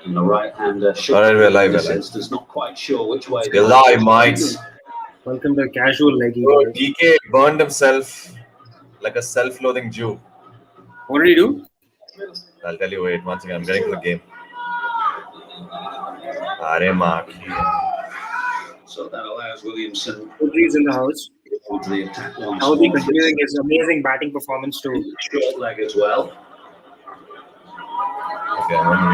And the right-hander should Alright, we're in live, this we're live. instance, not quite sure which way. We're live, mates. Welcome to Casual Leggy, Bro, guys. DK burned himself like a self-loathing Jew. What did he do? I'll tell you, wait, one second, I'm getting to the game. Are Mark. So that allows Williamson Audrey's in the house. to the attack once Audrey more. continuing his amazing batting performance too. Short leg as well. Okay, I'm gonna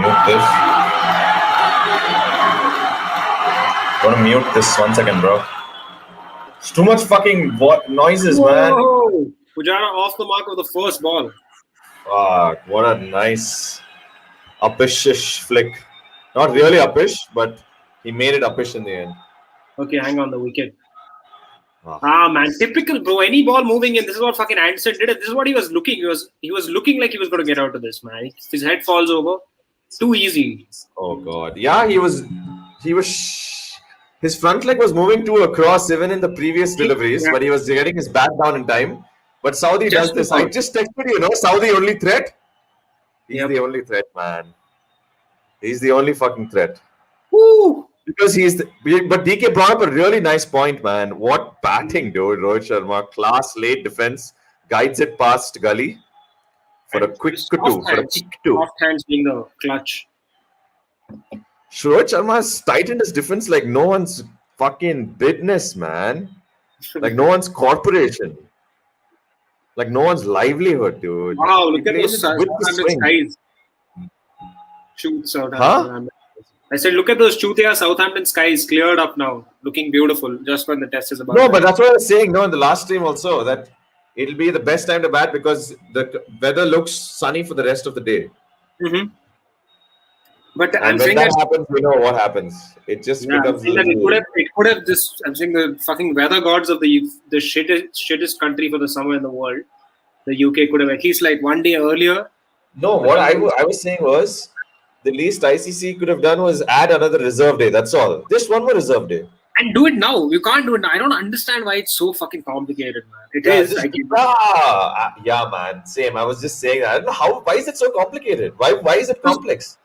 mute this. 1 second, bro. It's too much fucking noises, man. Whoa! Pujara off the mark of the first ball. Fuck, what a nice uppish flick. Not really uppish, but he made it uppish in the end. Okay, hang on, the wicket. Ah. Man, typical, bro. Any ball moving in. This is what fucking Anderson did. This is what he was looking. He was looking like he was going to get out of this, man. His head falls over. Too easy. Oh god. Yeah, he was. His front leg was moving to a cross even in the previous deliveries, but he was getting his bat down in time. But Saudi does this. I just texted you, Saudi only threat. He's the only threat, man. He's the only fucking threat. Woo! Because but DK brought up a really nice point, man. What batting, dude? Rohit Sharma, class late defense, guides it past Gully for a quick two. Soft hands being the clutch. Rohit Sharma has tightened his defense like no one's fucking business, man. Like no one's corporation. Like no one's livelihood, dude. Wow, look at those Southampton skies. Shoots Southampton. Huh? I said, look at those Chutia Southampton skies cleared up now, looking beautiful just when the test is about. No, but that's what I was saying. No, in the last stream also that it'll be the best time to bat because the weather looks sunny for the rest of the day. Mm-hmm. But and I'm when saying that happens, we know what happens. It just becomes. It could have just. I'm saying the fucking weather gods of the shittest country for the summer in the world. The UK could have at least like one day earlier. No, what I was saying was. The least ICC could have done was add another reserve day. That's all. Just one more reserve day. And do it now. You can't do it now. I don't understand why it's so fucking complicated, man. It is. Yeah, man. Same. I was just saying that. I don't know why is it so complicated? Why is it complex?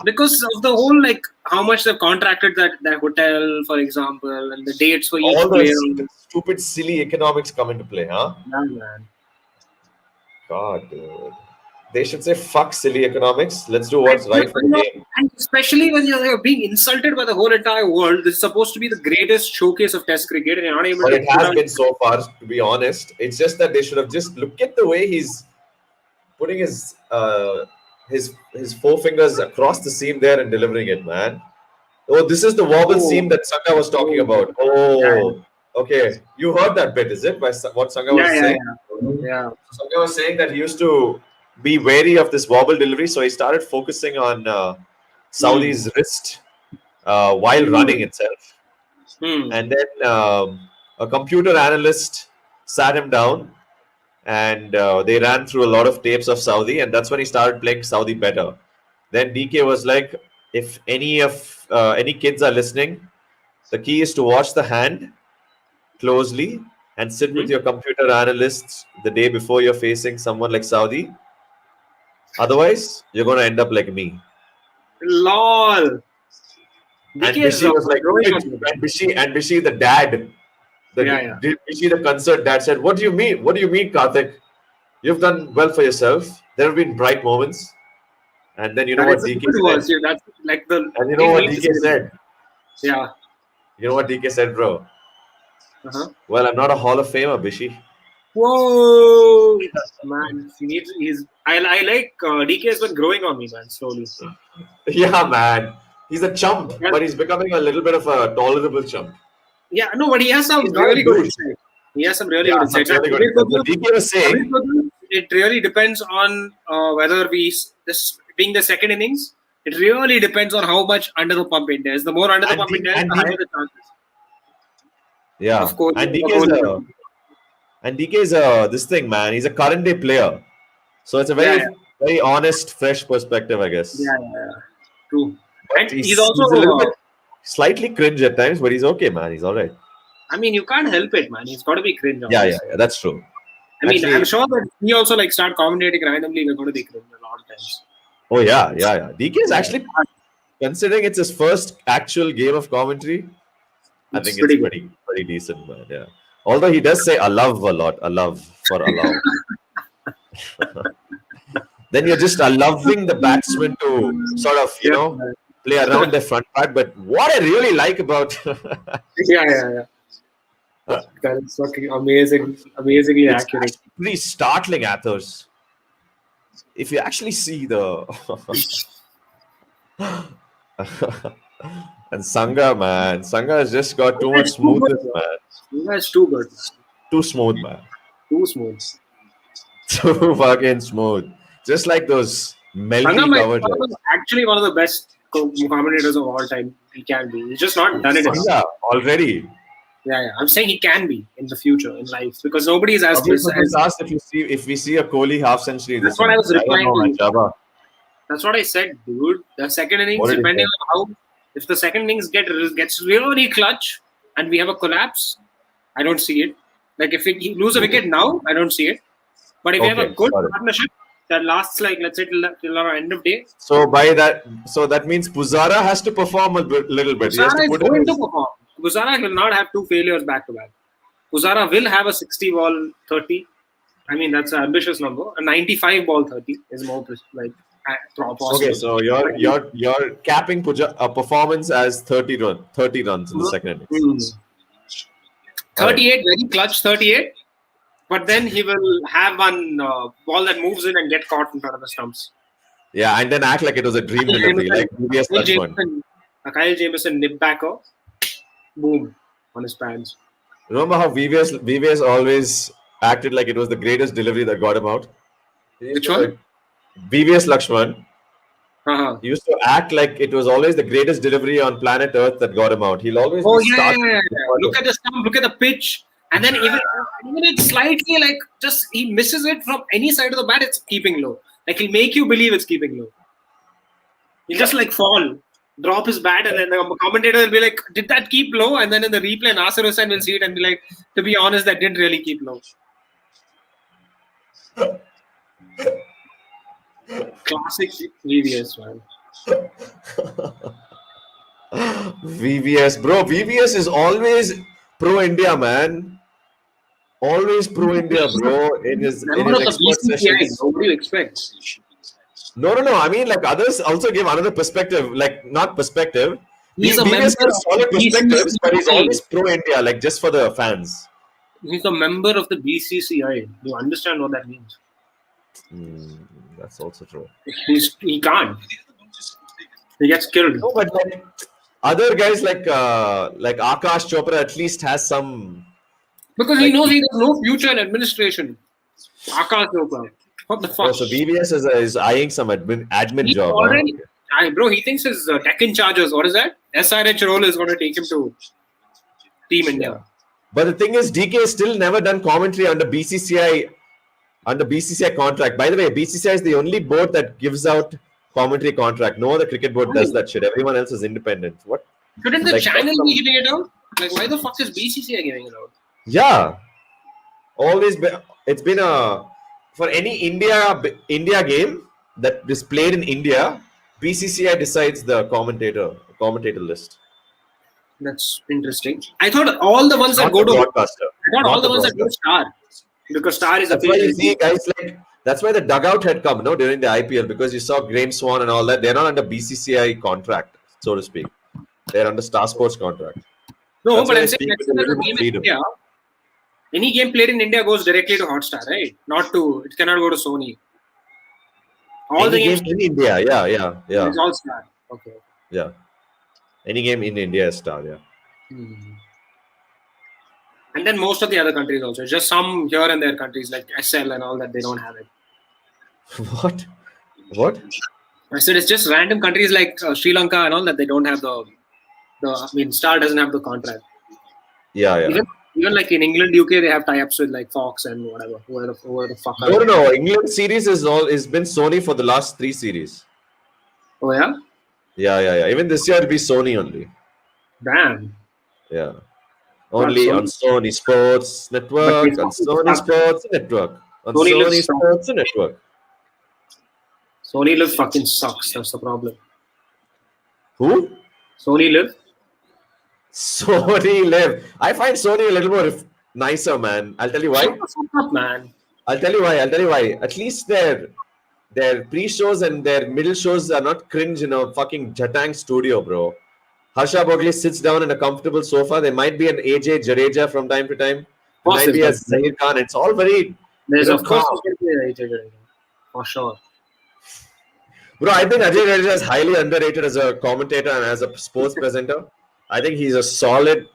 Because of the whole, like, how much they've contracted that hotel, for example, and the dates for each player. All those stupid, silly economics come into play, huh? Yeah, man. God, dude. They should say fuck silly economics. Let's do what's right for the game. And especially when you're being insulted by the whole entire world, this is supposed to be the greatest showcase of Test cricket, and you're not able but to. It has been so far, to be honest. It's just that they should have just looked at the way he's putting his four fingers across the seam there and delivering it, man. Oh, this is the wobble seam that Sangha was talking about. Oh, okay. You heard that bit, is it? By what Sangha was saying? Yeah. Sangha was saying that he used to be wary of this wobble delivery, so he started focusing on Saudi's wrist while running itself. And then a computer analyst sat him down and they ran through a lot of tapes of Saudi, and that's when he started playing Saudi better. Then DK was like, if any kids are listening, the key is to watch the hand closely and sit with your computer analysts the day before you're facing someone like Saudi. Otherwise, you're going to end up like me. LOL. And Bishi was like, and Bishi, the dad, Bishi, the concert dad said, what do you mean? What do you mean, Karthik? You've done well for yourself. There have been bright moments. And then you know what DK said? That's like the. And you know what DK said? Yeah. You know what DK said, bro? Well, I'm not a Hall of Famer, Bishi. Whoa, man! I like DK has been growing on me, man, slowly. Yeah, man. He's a chump, but he's becoming a little bit of a tolerable chump. Yeah, no, but he has some really good insight. He has some really good insight. DK was saying it really depends on whether being the second innings. It really depends on how much under the pump India is. The more under the pump India is, the higher the chances. Yeah, of course. And DK is this thing, man. He's a current day player, so it's a very honest, fresh perspective, I guess. Yeah. True. But and he's also a little bit slightly cringe at times, but he's okay, man. He's all right. I mean, you can't help it, man. He's got to be cringe. Yeah, that's true. I mean, I'm sure that he also start commentating randomly. We're going to be cringe a lot of times. Oh yeah. DK is actually considering it's his first actual game of commentary, I think it's pretty decent, man. Yeah. Although he does say "alove" a lot, "alove" for allow. Then you're just allowing the batsman to sort of, play around the front part. But what I really like about yeah. That's fucking amazingly it's accurate. pretty startling, Athos. If you actually see the and Sangha, man, Sangha has just got too much smoothness, man. Sangha is too good. Too smooth, man. Too smooth. Too fucking smooth. Just like those melty covered. Actually, one of the best commentators of all time. He can be. He's just not done it enough. Already. Yeah. I'm saying he can be in the future in life because nobody is as good as. Asked if we see a Kohli half century. That's what I was replying to. That's what I said, dude. The second innings, depending on how, if the second innings gets really clutch and we have a collapse, I don't see it. Like if we lose a wicket now, I don't see it. But if we have a good partnership that lasts, like let's say till our end of day. So that means Pujara has to perform a little bit. Pujara is going to perform. Pujara will not have 2 failures back to back. Pujara will have a 60 ball 30. I mean that's an ambitious number. A 95 ball 30 is more like possible. Okay, so you're capping a performance as 30 runs in the second innings. 38, very clutch 38. But then he will have one ball that moves in and get caught in front of the stumps. Yeah, and then act like it was a dream delivery, like VVS touch one. Kyle Jamieson nip backer, boom, on his pants. Remember how VVS always acted like it was the greatest delivery that got him out? Which one? VVS Lakshman. He used to act like it was always the greatest delivery on planet Earth that got him out. He'll always Look at the stump, look at the pitch. And then even it's slightly like just he misses it from any side of the bat, it's keeping low. Like he'll make you believe it's keeping low. He'll just like fall, drop his bat, and then the commentator will be like, "Did that keep low?" And then in the replay, Nasir Hussain will see it and be like, "To be honest, that didn't really keep low." Classic VVS, man. VVS, bro. VVS is always pro India, man. Always pro India, bro. In his expert sessions. What do you expect? No. I mean, like others also give another perspective. Like not perspective. He's VVS gives solid perspectives, but he's always pro India, like just for the fans. He's a member of the BCCI. You understand what that means? That's also true. He can't. He gets killed. No, but like other guys like Akash Chopra at least has some. Because he knows he has no future in administration. Akash Chopra. What the fuck? So VVS is eyeing some admin job. Already, bro, he thinks his Deccan Chargers, what is that? SRH role is going to take him to Team India. Yeah. But the thing is, DK has still never done commentary under BCCI contract. By the way, BCCI is the only board that gives out commentary contract. No other cricket board does that shit. Everyone else is independent. What? Shouldn't the channel be giving it out? Like, why the fuck is BCCI giving it out? Yeah, it's been for any India game that is played in India, BCCI decides the commentator list. That's interesting. I thought all the ones that go to broadcaster. I thought all the ones that go to Star, because Star is that's why you see guys like that's why the dugout had come during the IPL, because you saw Graeme Swann and all that. They're not under BCCI contract, so to speak. They're under Star Sports contract. No, but I'm saying India, any game played in India goes directly to Hotstar, right? It cannot go to Sony. All the games in India, yeah. It's all Star. Okay. Yeah. Any game in India is Star, yeah. And then most of the other countries also. Just some here and there countries like SL and all that, they don't have it. What? I said it's just random countries like Sri Lanka and all that, they don't have Star doesn't have the contract. Yeah. Even like in England, UK, they have tie-ups with like Fox and whatever, whoever the fuck. No. England series is been Sony for the last 3 series. Oh yeah. Yeah. Even this year it'll be Sony only. Damn. Yeah. Only on Sony Sports Network, on Sony Sports Network, on Sony Sports Network. Sony Live fucking sucks. That's the problem. Who? Sony Live. Sony Live. I find Sony a little more nicer, man. I'll tell you why. Shut the fuck up, man. I'll tell you why. At least their pre-shows and their middle shows are not cringe in a fucking Jatang studio, bro. Harsha Bogli sits down in a comfortable sofa. There might be an AJ Jadeja from time to time. There might be a Zahir Khan. It's all very There's of course calm. for sure. Bro, I think Ajay Jadeja is highly underrated as a commentator and as a sports presenter. I think he's a solid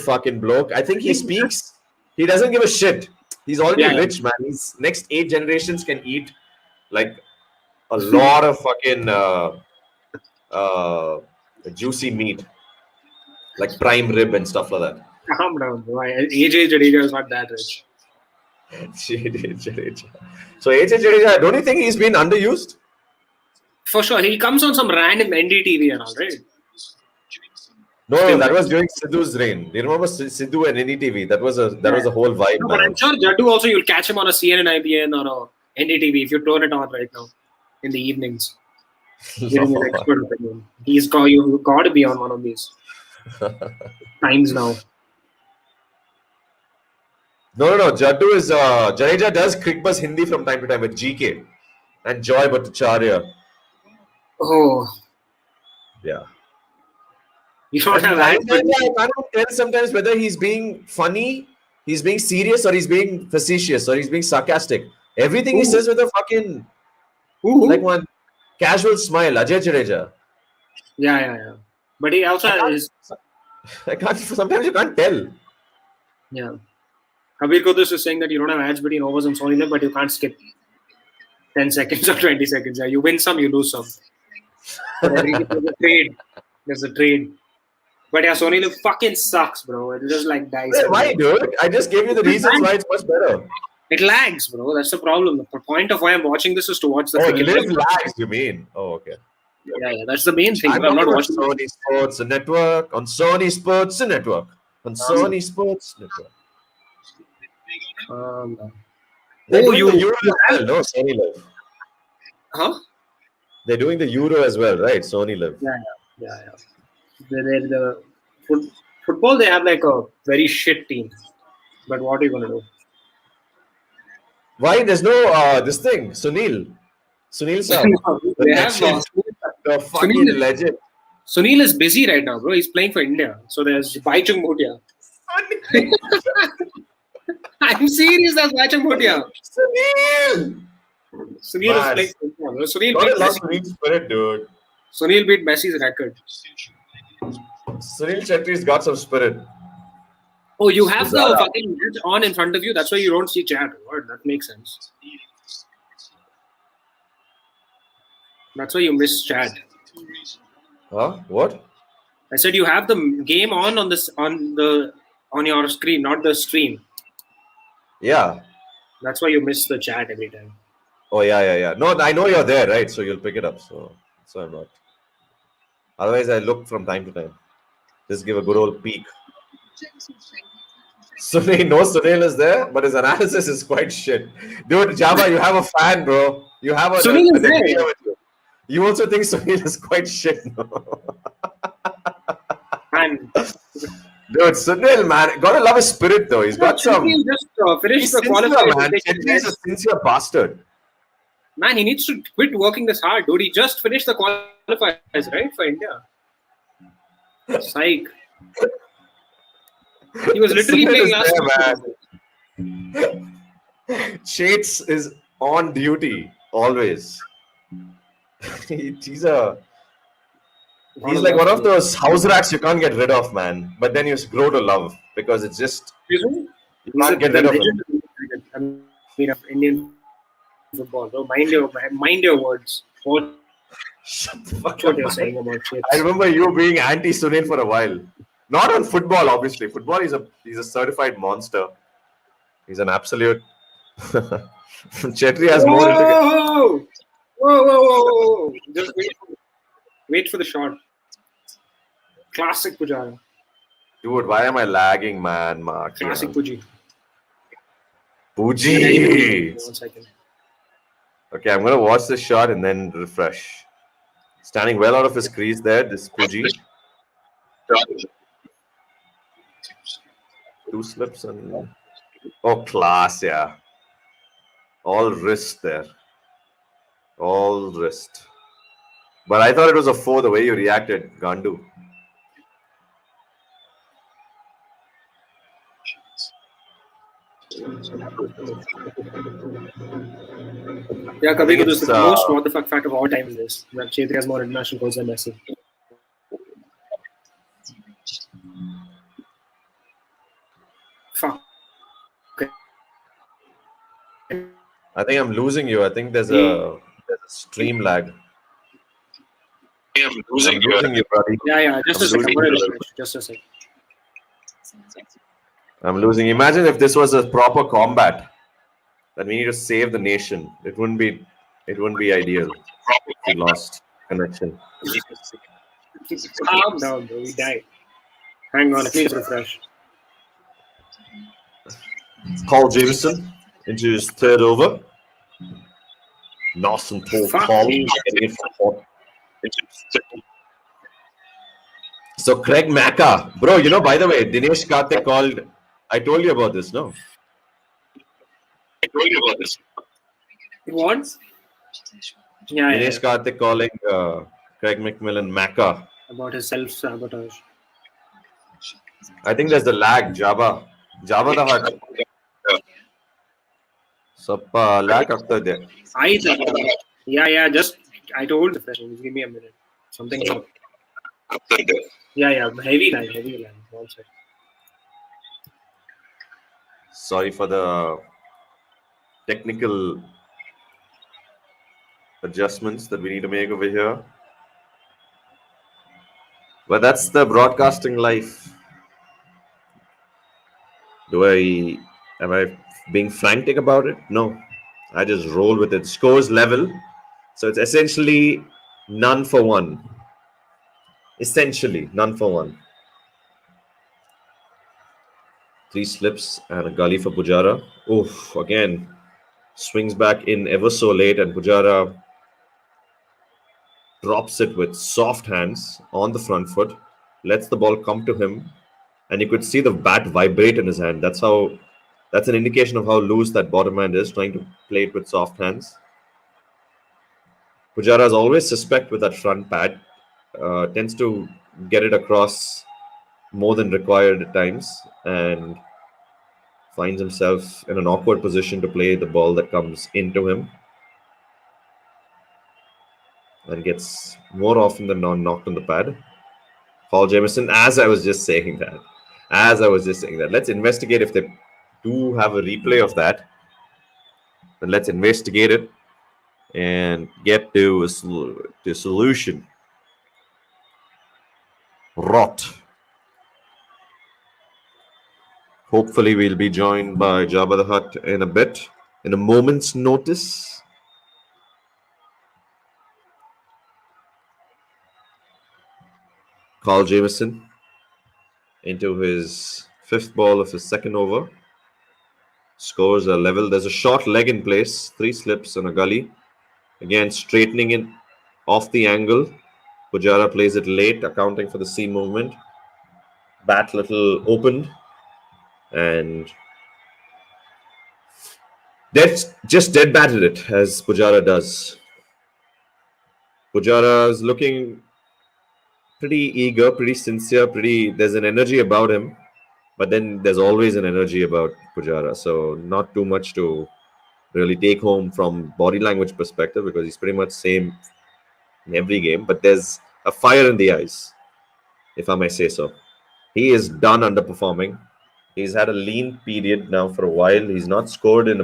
fucking bloke. I think he speaks. He doesn't give a shit. He's already rich, man. His next 8 generations can eat like a lot of fucking juicy meat, like prime rib and stuff like that. Calm down, bro. AJ Jadeja is not that rich. Jadeja. So AJ Jadeja, don't you think he's been underused? For sure, he comes on some random NDTV and all, right? No, that was during Sidhu's reign. Do you remember Sidhu and NDTV? That was a whole vibe, No, man. but I'm sure Jaddu also, you'll catch him on a CNN, IBN or a NDTV if you turn it on right now in the evenings. Giving an expert opinion. You've got to be on one of these times now. No. Jaddu is Jadeja does Crickbuzz Hindi from time to time with GK and Joy Bhattacharya. Oh, Yeah. you don't have I that. can't tell sometimes whether he's being funny, he's being serious, or he's being facetious, or he's being sarcastic. Everything he says with a fucking like one casual smile. Ajay Jadeja. Yeah. But he also is. I can't. Sometimes you can't tell. Yeah. Kabir Kudus is saying that you don't have ads between overs and Sony Live, but you can't skip 10 seconds or 20 seconds. Yeah, you win some, you lose some. There's a trade. But yeah, Sony Live fucking sucks, bro. It just like dies. Why, dude? I just gave you the reasons why it's much better. It lags, bro. That's the problem. The point of why I'm watching this is to watch the Oh, freaking Live lags, you mean? Oh, okay. Yeah, that's the main thing. I'm I'm not on watching. Sony Sports Network. On Sony Sports Network. On Sony Sports Network. They're doing you the Euro as well, no? Sony Live. Huh? They're doing the Euro as well, right? Sony Live. Yeah. The football, they have like a very shit team. But what are you gonna do? Why? There's no this thing. Sunil Sir. They have The fucking legend. Sunil is busy right now, bro. He's playing for India. So there's Baichung Bhutia. I'm serious, that's Baichung Bhutia. Sunil is playing for India. Sunil spirit, dude. Sunil beat Messi's record. Sunil Chetri's got some spirit. Oh, you have the fucking match on in front of you. That's why you don't see chat. What? That makes sense. That's why you miss chat. Huh? What? I said you have the game on your screen, not the stream. Yeah. That's why you miss the chat every time. Oh yeah. No, I know you're there, right? So you'll pick it up. So I'm not. Otherwise, I look from time to time. Just give a good old peek. Sunil is there, but his analysis is quite shit. Dude, Java, you have a fan, bro. You have a Sunil is there. with you. You also think Sunil is quite shit, no? And Dude, Sunil, man, gotta love his spirit though. He's got some. He just finished He's the sincere, qualifier. man. Chetri is a sincere bastard. Man, he needs to quit working this hard, dude. He just finished the qualifiers, right, for India. Psych. He was literally playing last man. Chates is on duty always. He's like one of those house rats you can't get rid of, man. But then you grow to love because it's just you can't get rid of him. I mean, of Indian football. So mind your words. Shut the fuck What up, you're man. saying about shit. I remember you being anti-Sunil for a while. Not on football, obviously. Football, he's a certified monster. He's an absolute. Chetri has more. Whoa! Just wait for the shot. Classic Pujara. Dude, why am I lagging, man? Mark, Classic Puji. Puji. 1 second. Okay, I'm gonna watch this shot and then refresh. Standing well out of his crease there, this Puji. 2 slips and class, yeah. All wrist there. All wrist. But I thought it was a 4 the way you reacted, Gandu. Yeah, Kabhi think this is it's, the most what the fuck fact of all time is this. That Chetri has more international goals than Messi. Fuck. I think I'm losing you. I think there's a stream lag. I'm losing you, buddy. Yeah. Just I'm a second. losing you. Just a second. I'm losing. Imagine if this was a proper combat. That we need to save the nation. It wouldn't be ideal if we lost connection. Calm down, bro. We died. Hang on, please refresh. Paul Jameson into his third over. Nice and tall Paul. So Craig Macca. Bro, by the way, Dinesh Karthik called. I told you about this, no? What? Yeah. Dinesh Karthik calling Craig McMillan Macca. About his self-sabotage. I think there's the lag, Java the Hutt. ಸ್ವಲ್ಪ lag ಆಗ್ತಾ ಇದೆ. Yeah. Just I told the question. Just give me a minute. Something's up. Yeah. Heavy lag. One second. Sorry for the technical adjustments that we need to make over here. But that's the broadcasting life. Am I being frantic about it? No. I just roll with it. Scores level. So it's essentially none for one. Essentially none for one. 3 slips and a gully for Pujara. Oof, again. Swings back in ever so late, and Pujara drops it with soft hands on the front foot, lets the ball come to him, and you could see the bat vibrate in his hand. That's an indication of how loose that bottom hand is, trying to play it with soft hands. Pujara is always suspect with that front pad, tends to get it across more than required at times, and finds himself in an awkward position to play the ball that comes into him, and gets more often than not knocked on the pad. Paul Jameson, as I was just saying that. Let's investigate if they do have a replay of that. Then let's investigate it and get to a solution. Rot. Hopefully, we'll be joined by Jabba the Hutt in a bit, in a moment's notice. Carl Jameson into his 5th ball of his 2nd over. Scores are level. There's a short leg in place, 3 slips and a gully. Again, straightening it off the angle. Pujara plays it late, accounting for the seam movement. Bat little opened. And that's just dead batted it, as Pujara does. Pujara is looking pretty eager, pretty sincere, there's an energy about him, but then there's always an energy about Pujara. So not too much to really take home from body language perspective, because he's pretty much same in every game, but there's a fire in the eyes, if I may say so. He is done underperforming. He's had a lean period now for a while. He's not scored a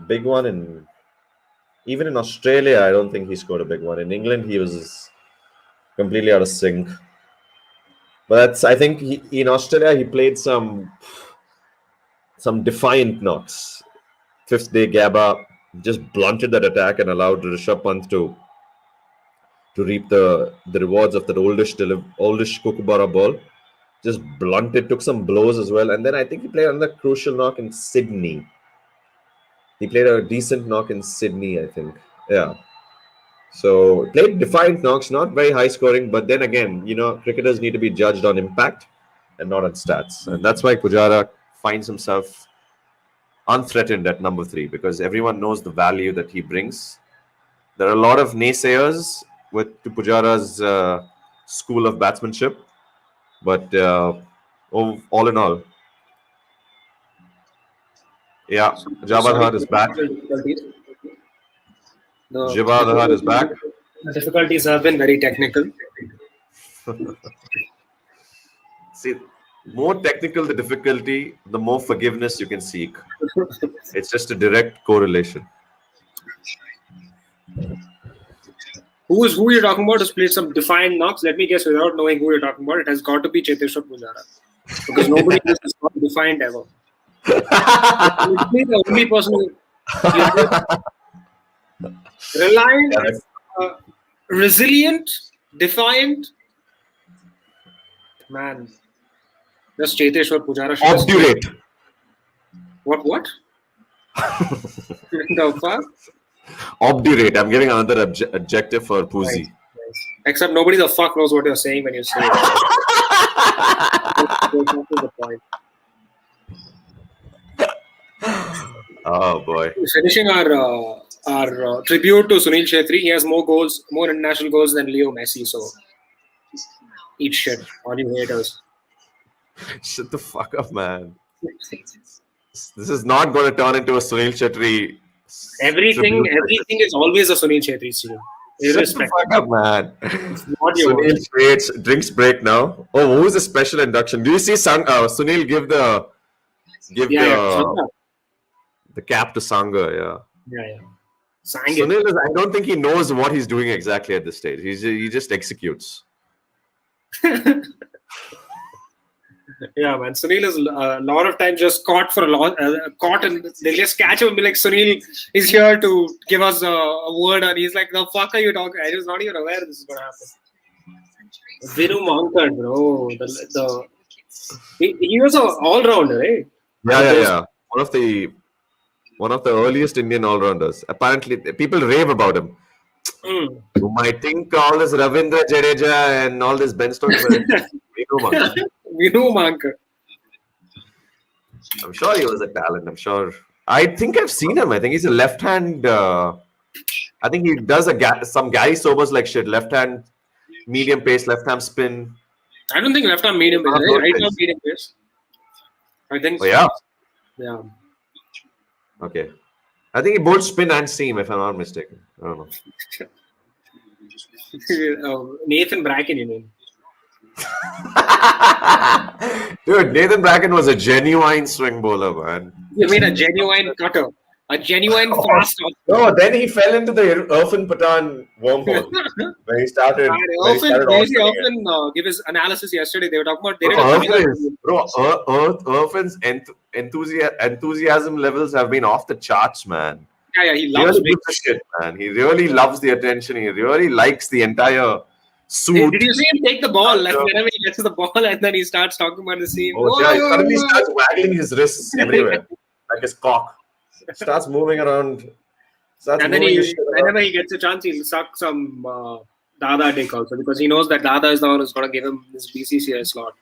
big one even in Australia. I don't think he scored a big one. In England, he was completely out of sync. But I think in Australia, he played some defiant knocks. 5th day Gabba just blunted that attack and allowed Rishabh Pant to reap the rewards of that oldish Kookaburra ball. Just blunted, took some blows as well. And then I think he played another crucial knock in Sydney. He played a decent knock in Sydney, I think. Yeah. So played defiant knocks, not very high scoring, but then again, cricketers need to be judged on impact and not on stats, and that's why Pujara finds himself unthreatened at number 3 because everyone knows the value that he brings. There are a lot of naysayers to Pujara's school of batsmanship, but all in all, yeah, Jabadhar is back. Jabadhar is back. The difficulties have been very technical. See, more technical the difficulty, the more forgiveness you can seek. It's just a direct correlation. Who you're talking about has played some defiant knocks? Let me guess, without knowing who you're talking about, it has got to be Cheteshwar Pujara. Because nobody else has got defiant ever. The only person who reliant, resilient, defiant. Man, just Cheteshwar Pujara. Obdurate. What? The fuck? Obdurate. I'm giving another adjective for Puzi. Nice. Except nobody the fuck knows what you're saying when you say it. That's the point. Oh boy. Finishing our tribute to Sunil Chhetri, he has more international goals than Leo Messi. So eat shit, all you haters. Shut the fuck up, man. This is not going to turn into a Sunil Chhetri. Everything is always a Sunil Chhetri scene. Shut the fuck up, man. Sunil drinks break now. Oh, who is the special induction? Do you see Sunil give the cap to Sangha? Yeah. Sunil I don't think he knows what he's doing exactly at this stage. He just executes. Yeah, man. Sunil is a lot of times just caught and they just catch him and be like, Sunil is here to give us a word, and he's like, the fuck are you talking? I was not even aware this is going to happen. Vinu Mankad, bro. He was an all-rounder, right? Yeah. One of the earliest Indian all-rounders. Apparently, people rave about him. You might think all this Ravindra Jadeja and all this Ben Stokes. Vinu Mankad. I'm sure he was a talent. I'm sure. I think I've seen him. I think he's a left-hand. I think he does some Gary Sobers like shit. Left-hand medium pace, left-hand spin. I don't think left-hand medium pace. Right-hand medium pace. I think. Oh, yeah. Yeah. Okay. I think he both spin and seam, if I'm not mistaken. I don't know. Nathan Bracken, you mean? Dude, Nathan Bracken was a genuine swing bowler, man. You mean a genuine cutter? A genuine fast. No, then he fell into the Irfan Pathan wormhole when he started. Irfan give his analysis yesterday. They were talking about. Irfan's enthusiasm levels have been off the charts, man. Yeah, he loves big shit, man. He really loves the attention. He really likes the entire suit. Did you see him take the ball? Like whenever he gets the ball, and then he starts talking about the scene. Oh, yeah, he suddenly starts waggling his wrists everywhere, like his cock. Starts moving around. And then whenever he gets a chance, he'll suck some Dada dick also, because he knows that Dada is the one who's going to give him this BCCI slot.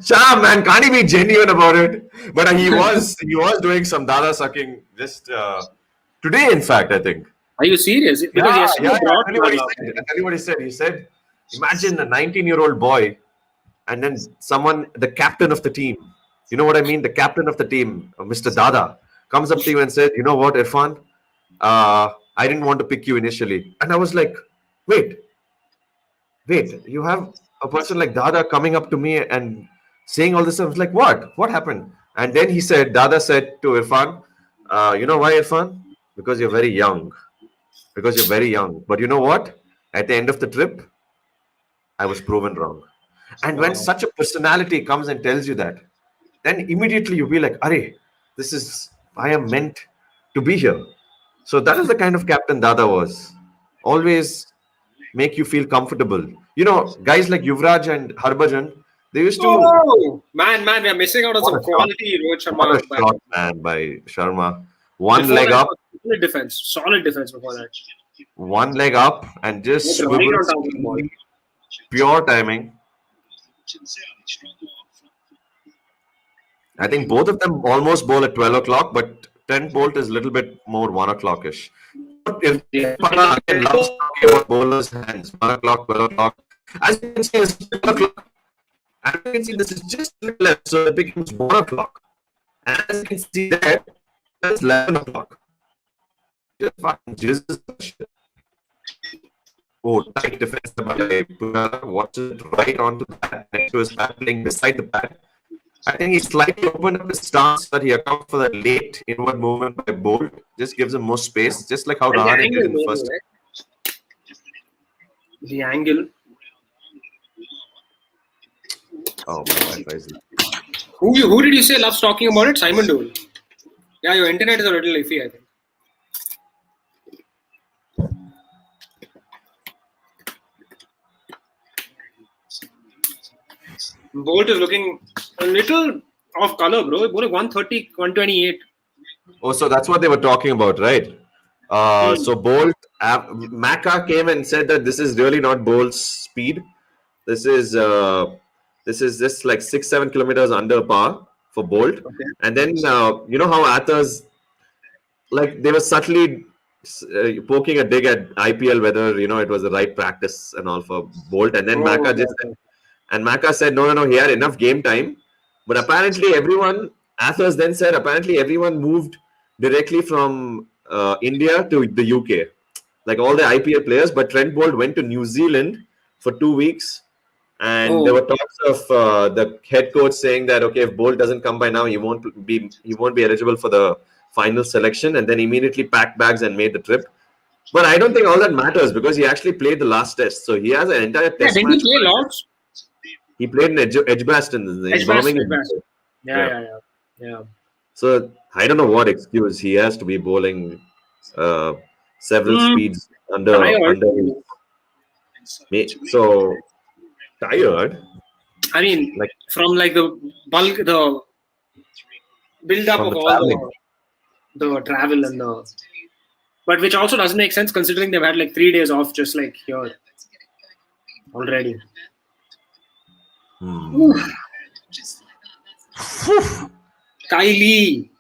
Shah, man, can't he be genuine about it? But he was doing some Dada sucking just today, in fact, I think. Are you serious? Because I'll tell you what he said. He said, imagine a 19-year-old boy and then the captain of the team. You know what I mean? The captain of the team, Mr. Dada, comes up to you and said, you know what, Irfan? I didn't want to pick you initially. And I was like, wait, you have a person like Dada coming up to me and saying all this. I was like, what? What happened? And then Dada said to Irfan, you know why, Irfan? Because you're very young. But you know what? At the end of the trip, I was proven wrong. And when such a personality comes and tells you that, then immediately you'll be like, Arey, I am meant to be here. So that is the kind of captain Dada was. Always make you feel comfortable. You know, guys like Yuvraj and Harbhajan, they used to... Oh, man, we are missing out on some quality Rohit Sharma. What a shot, man, by Sharma. One leg up. Solid defense before that. one leg up and just It's right on swivels. top of the ball. Pure timing. I think both of them almost bowl at 12 o'clock, but Trent Bolt is a little bit more 1 o'clock-ish. If again loves talking about bowlers' hands, 1 o'clock, 12 o'clock. As you can see, it's 12 o'clock. As you can see, this is just a little left, so it becomes 1 o'clock. And as you can see there, that's 11 o'clock. Just fucking Jesus. Oh, tight defense by Pujara. Watches it right onto the bat next to his bat, playing beside the bat. I think he slightly opened up his stance so that he accounts for the late inward movement by Bolt. Just gives him more space, just like how And the Rahane did angle, in the maybe, first. right? The angle. Oh, my Wi-Fi is. Who did you say loves talking about it? Simon Dole. Yeah, your internet is a little iffy, I think. Bolt is looking a little off color, bro. Bolt 130, 128. Oh, so that's what they were talking about, right? So Bolt, Macca came and said that this is really not Bolt's speed. This is just like 6-7 kilometers under par for Bolt. Okay. And then you know how Athers, like they were subtly poking a dig at IPL whether it was the right practice and all for Bolt. And then Macca just and Macca said no, he had enough game time. But apparently Athers then said apparently everyone moved directly from India to the UK, like all the IPL players. But Trent Bolt went to New Zealand for 2 weeks, and there were talks of the head coach saying that okay, if Bolt doesn't come by now, he won't be eligible for the final selection, and then immediately packed bags and made the trip. But I don't think all that matters because he actually played the last test, so he has an entire test didn't match. He play Lords? He played in Edgbaston. Yeah. So I don't know what excuse he has to be bowling several speeds under. So tired. I mean, like from like the bulk, the build up of all the travel and but which also doesn't make sense considering they've had like 3 days off just like here already. Kylie.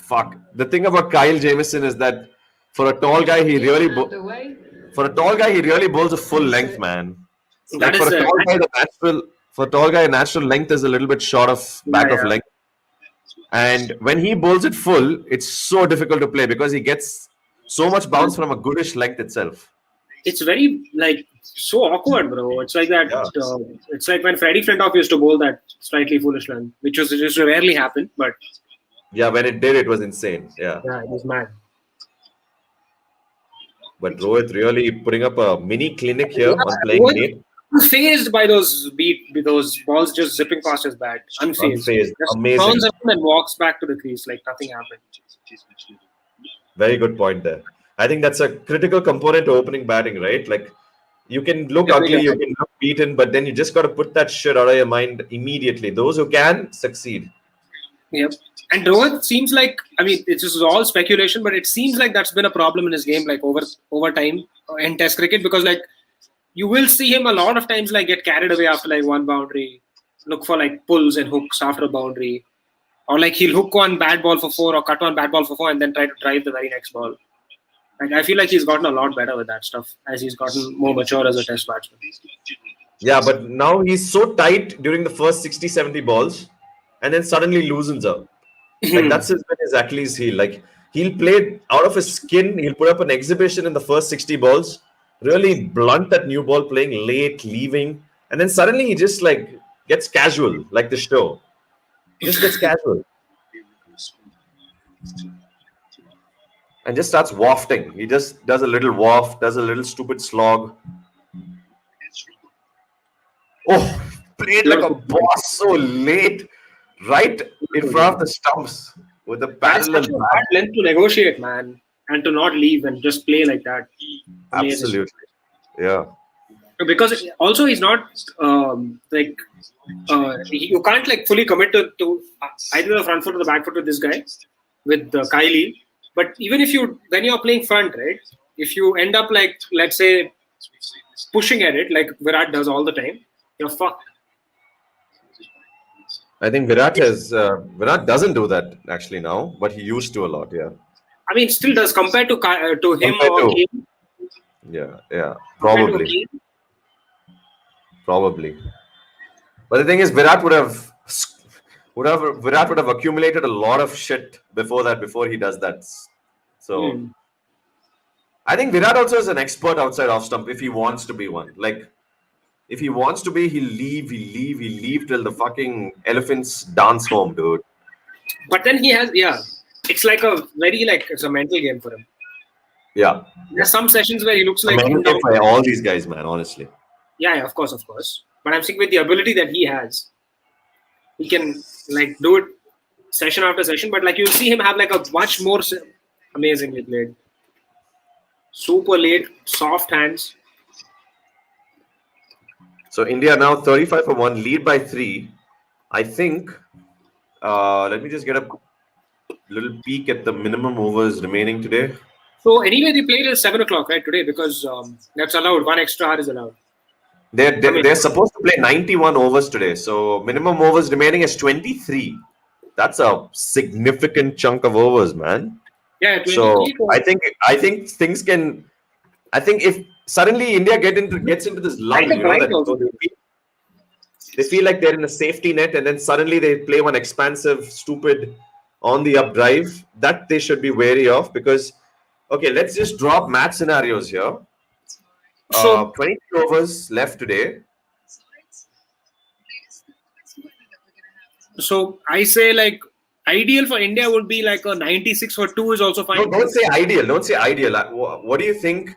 Fuck. The thing about Kyle Jamieson is that for a tall guy, he really bowls a full length, man. Like for a tall guy, natural length is a little bit short of back of length. And when he bowls it full, it's so difficult to play because he gets so much bounce from a goodish length itself. It's very like so awkward, bro. It's like that. Yeah. It's like when Freddie Flintoff used to bowl that slightly foolish length, which used to rarely happen. But yeah, when it did, it was insane. Yeah, it was mad. But Rohit really putting up a mini clinic here on playing late. Unfazed by those balls just zipping past his bat. Unfazed. Just amazing. Turns around and walks back to the crease like nothing happened. Very good point there. I think that's a critical component to opening batting, right? Like you can look ugly, you can look beaten, but then you just got to put that shit out of your mind immediately. Those who can succeed. Yep. And Rohit seems like, I mean, it's just all speculation, but it seems like that's been a problem in his game, like over time in Test cricket, because like you will see him a lot of times like get carried away after like one boundary, look for like pulls and hooks after a boundary, or like he'll hook one bad ball for 4 or cut one bad ball for 4 and then try to drive the very next ball. Like I feel like he's gotten a lot better with that stuff as he's gotten more mature as a Test batsman. Yeah, but now he's so tight during the first 60, 70 balls and then suddenly loosens up. Like that's his Achilles heel. Like he'll play out of his skin. He'll put up an exhibition in the first 60 balls, really blunt that new ball, playing late, leaving, and then suddenly he just like gets casual, like the show. He just gets casual and just starts wafting. He just does a little waft, does a little stupid slog. Oh, played like a boss so late. Right in front of the stumps with a parallel. That's such a bad length to negotiate, man, and to not leave and just play like that. Amazing. Absolutely, yeah. Because also he's not you can't like fully commit to either the front foot or the back foot with this guy, with Kylie, But even when you're playing front, right? If you end up like, let's say, pushing at it like Virat does all the time, you're fucked. I think Virat doesn't do that actually now, but he used to a lot. Yeah. I mean, still does compared to him Compared or to- Kane. Yeah. Compared to Probably. Kane. Probably. But the thing is, Virat would have accumulated a lot of shit before he does that. So I think Virat also is an expert outside off stump if he wants to be one. Like if he wants to be, he'll leave till the fucking elephants dance home, dude. But then he has, it's like it's a mental game for him. Yeah. There's some sessions where he looks A like mental game for all these guys, man, honestly. Yeah, of course. But I'm saying with the ability that he has, he can like do it session after session. But like you'll see him have like a much more amazingly played, super late, soft hands. So India now 35-1, lead by 3. I think. Let me just get a little peek at the minimum overs remaining today. So anyway, they played at 7:00 right today because that's allowed. 1 extra hour is allowed. They're supposed to play 91 overs today. So minimum overs remaining is 23. That's a significant chunk of overs, man. Yeah, 23. So I think things can. I think if suddenly India gets into this lull, they feel like they're in a safety net, and then suddenly they play one expansive, stupid, on the up drive. That they should be wary of because, okay, let's just drop match scenarios here. So 20 overs left today. So I say like ideal for India would be like a 96 for 2 is also fine. No, don't say ideal. What do you think?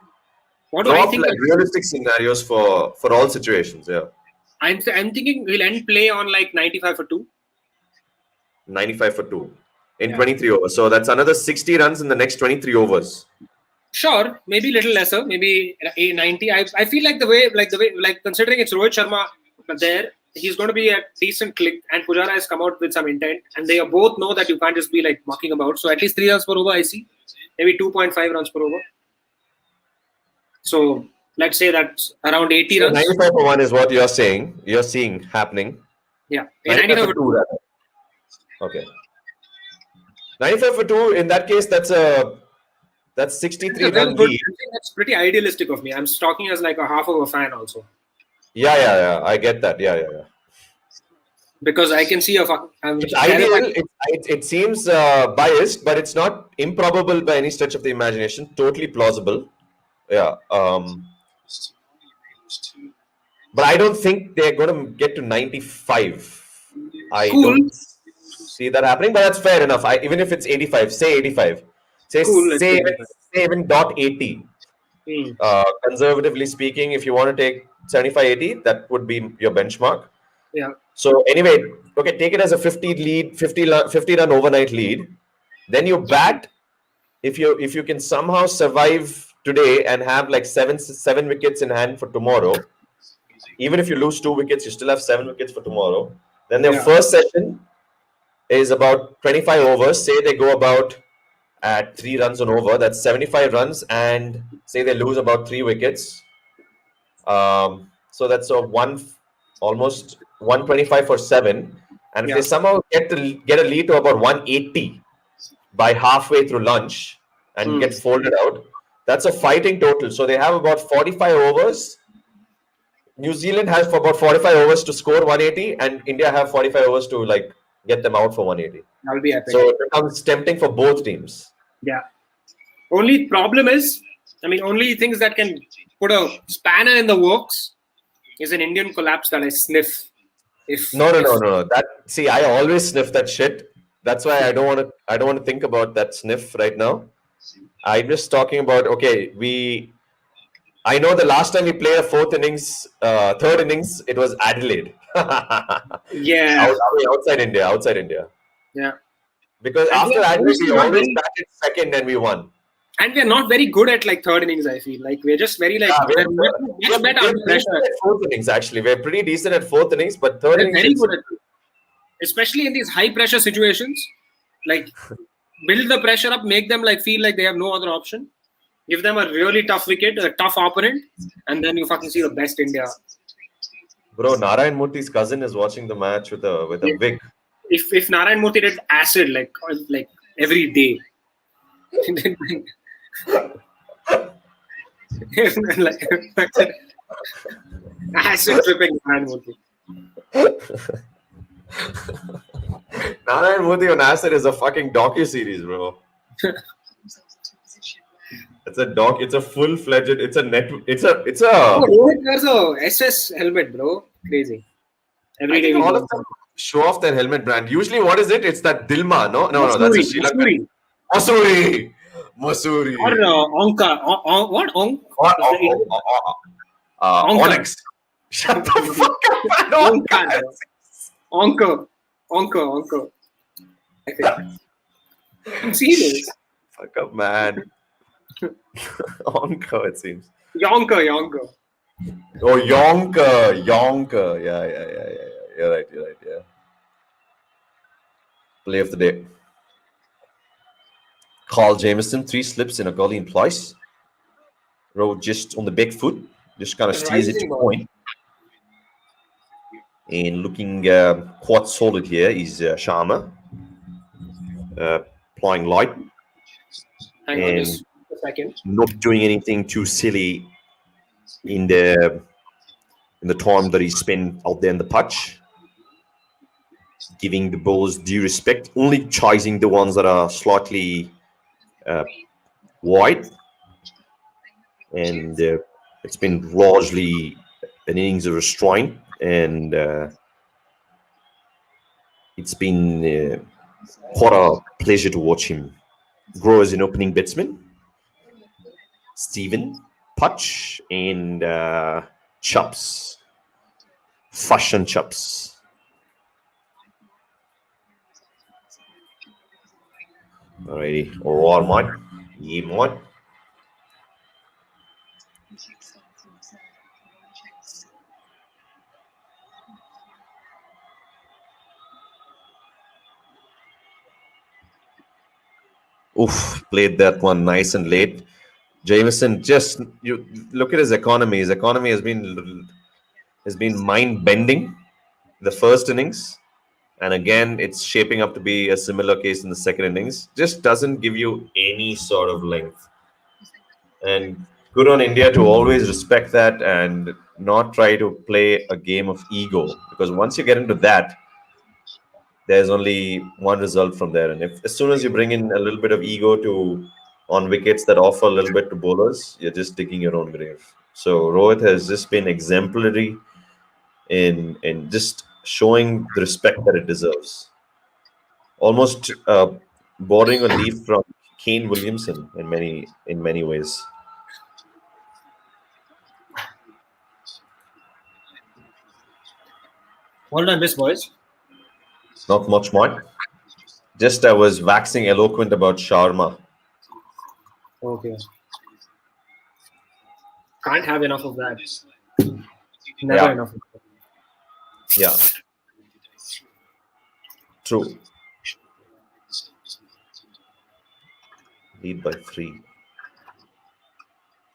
What do I think? Like realistic scenarios for all situations. Yeah. I'm thinking we'll end play on like 95 for 2. 95 for 2 in 23 overs. So that's another 60 runs in the next 23 overs. Sure, maybe a little lesser, maybe 90. I feel like the way considering it's Rohit Sharma there, he's going to be a decent click, and Pujara has come out with some intent, and they both know that you can't just be like mucking about. So at least 3 runs per over, I see, maybe 2.5 runs per over. So let's say that's around 80 runs. 95 for 1 is what you're saying. You're seeing happening. Yeah, 95 for 2. Okay. 95 for 2. In that case, that's 63 run lead. I think that's pretty idealistic of me. I'm talking as like a half of a fan also. Yeah. I get that. Yeah. Because I can see it's ideal. It seems biased, but it's not improbable by any stretch of the imagination. Totally plausible. Yeah. But I don't think they're going to get to 95. I don't see that happening, but that's fair enough. Even if it's 85, say 85. Say even .80. Conservatively speaking, if you want to take 75-80, that would be your benchmark. Yeah. So anyway, okay, take it as a 50 run overnight lead. Then you bat. If you can somehow survive today and have like seven wickets in hand for tomorrow, even if you lose 2 wickets, you still have 7 wickets for tomorrow. Then their first session is about 25 overs. Say they go about at 3 runs on over, that's 75 runs, and say they lose about 3 wickets. So that's almost 125 for 7. And if they somehow get a lead to about 180 by halfway through lunch and get folded out, that's a fighting total. So they have about 45 overs. New Zealand has for about 45 overs to score 180, and India have 45 overs to like get them out for 180. That will be epic. So it becomes tempting for both teams. Yeah. Only problem is, only things that can put a spanner in the works is an Indian collapse that I sniff. No. I always sniff that shit. That's why I don't want to think about that sniff right now. I'm just talking about I know the last time we played a third innings, it was Adelaide. Yeah. Outside India. Yeah. Because after Adelaide, we always batted second and we won. And we're not very good at like third innings, I feel. Like we're just very like much better under pressure. At fourth innings, actually. We're pretty decent at fourth innings, but third innings. Very good at it. Especially in these high pressure situations. Like build the pressure up, make them like feel like they have no other option. Give them a really tough wicket, a tough opponent, and then you fucking see the best India. Bro, Narayan Murthy's cousin is watching the match with a wig. If Narayan Murthy did acid like every day, like, acid tripping Narayan Murthy. Narayan Murthy on acid is a fucking docu-series, bro. It's a full-fledged. It's a net. It's a. Oh, Rohit wears a SS helmet, bro. Crazy. Every I day think we all go. of them show off their helmet brand. Usually, what is it? It's that Dilma. No. That's a Sri Lankan. Masuri. Or Onka. What? Onk? Onyx. Shut the fuck up, man. Onka. I think. I'm serious. Fuck up, man. Onka, it seems. Yonka. Oh, Yonka. Yeah. You're right. Yeah. Play of the day. Carl Jamieson, 3 slips in a gully in Ploys. Rode just on the back foot. Just kind of steers it to point. And looking quite solid here is Sharma. Plying light. Hang on just a second. Not doing anything too silly in the time that he spent out there in the pitch. Giving the balls due respect. Only chasing the ones that are slightly wide. And it's been largely an innings of restraint. And it's been quite a pleasure to watch him grow as an opening batsman. Stephen, Putch, and Chups. Fush and Chups. Alrighty. All right, mate. Yeah, mate. Oof, played that one nice and late. Jameson, just you look at his economy. His economy has been mind-bending the first innings, and again it's shaping up to be a similar case in the second innings. Just doesn't give you any sort of length. And good on India to always respect that and not try to play a game of ego, because once you get into that, there's only one result from there. And if as soon as you bring in a little bit of ego on wickets that offer a little bit to bowlers, you're just digging your own grave. So Rohit has just been exemplary in just showing the respect that it deserves. Almost bordering a leaf from Kane Williamson in many ways. What did I miss, boys? Not much more. Just I was waxing eloquent about Sharma. Okay. Can't have enough of that. Never enough of that. Yeah. True. Lead by 3.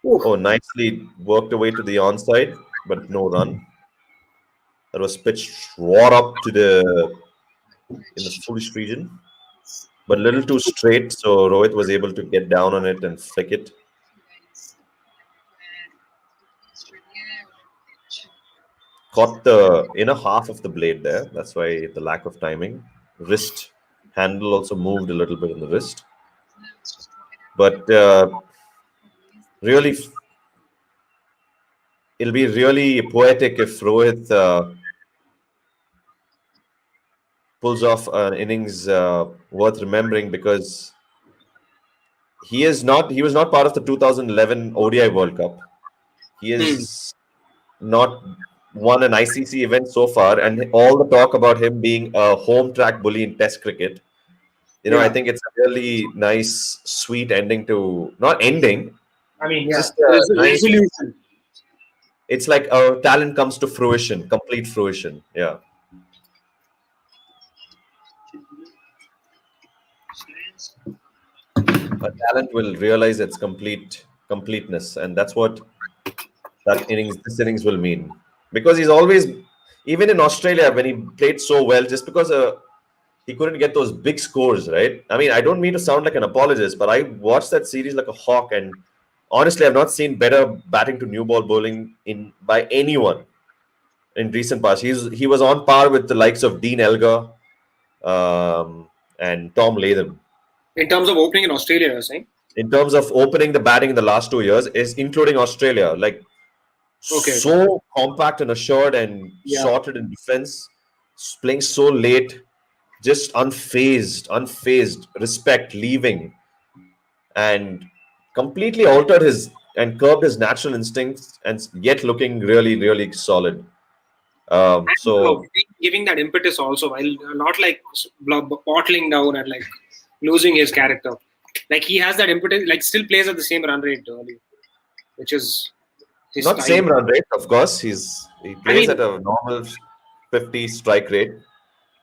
Oof. Oh, nicely worked away to the onside, but no run. That was pitched right up in the foolish region, but a little too straight. So Rohit was able to get down on it and flick it. Caught the inner half of the blade there. That's why the lack of timing. Wrist handle also moved a little bit in the wrist. But really, it'll be really poetic if Rohit pulls off an innings worth remembering, because he was not part of the 2011 ODI World Cup. He has not won an ICC event so far, and all the talk about him being a home track bully in Test cricket. I think it's a really nice, sweet ending to not ending. I mean, yeah. Just There's a nice, resolution. it's like our talent comes to fruition, complete fruition. Yeah. A talent will realize its completeness, and that's what this innings will mean. Because he's always, even in Australia when he played so well, just because he couldn't get those big scores, right? I mean, I don't mean to sound like an apologist, but I watched that series like a hawk, and honestly, I've not seen better batting to new ball bowling by anyone in recent past. He was on par with the likes of Dean Elgar and Tom Latham. In terms of opening in Australia, you're saying? In terms of opening the batting in the last 2 years, is including Australia, like so compact and assured and sorted in defense, playing so late, just unfazed, respect, leaving, and completely altered his and curbed his natural instincts, and yet looking really, really solid. So giving that impetus also, while not like bottling down and like losing his character. Like he has that impetus, like still plays at the same run rate early, which is his not style. Same run rate, of course. He plays at a normal 50 strike rate,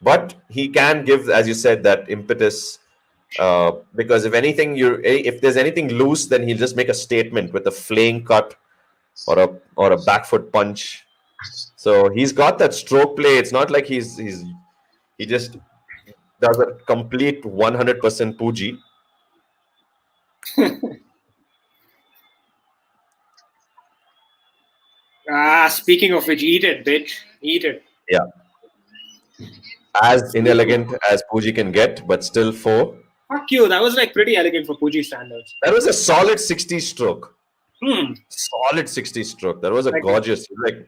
but he can give, as you said, that impetus. Because if there's anything loose, then he'll just make a statement with a flaying cut or a back foot punch. So he's got that stroke play. It's not like he just does a complete 100% Puji. Speaking of which, eat it, bitch. Eat it. Yeah. As inelegant as Puji can get, but still 4. Fuck you. That was like pretty elegant for Puji standards. That was a solid 60 stroke. Hmm. Solid 60 stroke. That was a gorgeous. Like,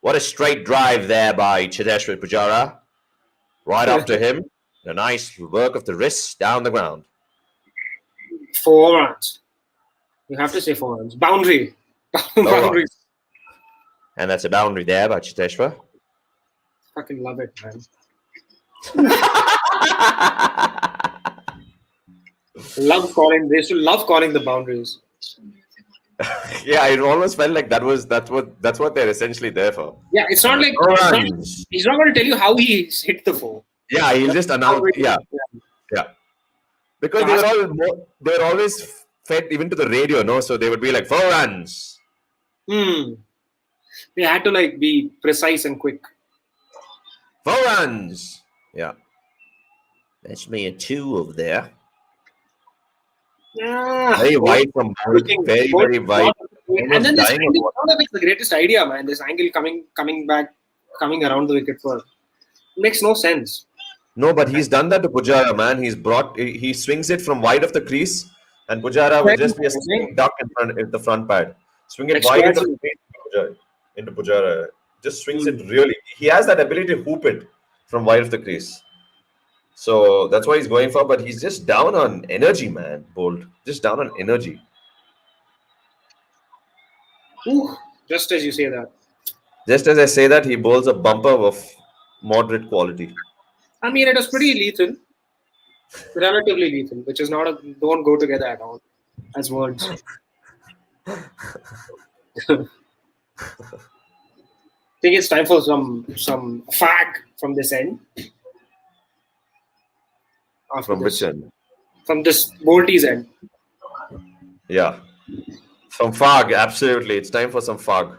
what a straight drive there by Chiteshwar Pujara. Right after him, a nice work of the wrists down the ground. 4 runs. You have to say 4 runs. Boundary. Boundary. And that's a boundary there by Chiteshwar. Fucking love it, man. They used to love calling the boundaries. Yeah, it almost felt like that's what they're essentially there for. Yeah, it's not like he's not going to tell you how he hit the 4. Yeah, he'll just announce. Yeah. Because they were always fed even to the radio, no? So they would be like 4 runs. They had to like be precise and quick. 4 runs. Yeah. That's me a 2 over there. Yeah. Very wide from very wide. And then this angle, I don't know if it's the greatest idea, man. This angle coming around the wicket for makes no sense. No, but he's done that to Pujara, man. He swings it from wide of the crease, and Pujara will just be a swing duck in the front pad. Swing it wide of the crease into Pujara. Just swings it really. He has that ability to hoop it from wide of the crease. So that's why he's going for, but he's just down on energy, man. Bold. Just down on energy. Ooh, just as you say that. Just as I say that, he bowls a bumper of moderate quality. I mean, it was pretty lethal. Relatively lethal, which is don't go together at all as words. I think it's time for some fag from this end. From which end? From this Bolty's end. Yeah. From fog, absolutely. It's time for some fog.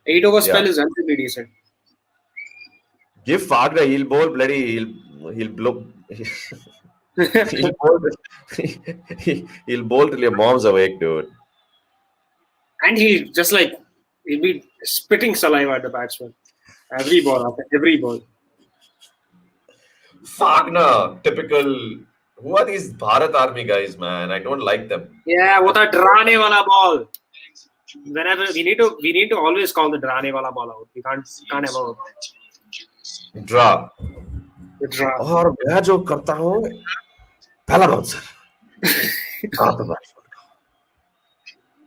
8 over spell is relatively decent. Give Fagda, he'll bowl bloody, he'll blow. he'll bowl till your mom's awake, dude. And he'll be spitting saliva at the batsman. Every ball, after every ball. Fagna, typical. Who are these Bharat Army guys, man? I don't like them. Yeah, what a drane wala ball. Whenever we need to always call the drane wala ball out. We can't ever draw. और मैं जो करता हूँ पहला bouncer.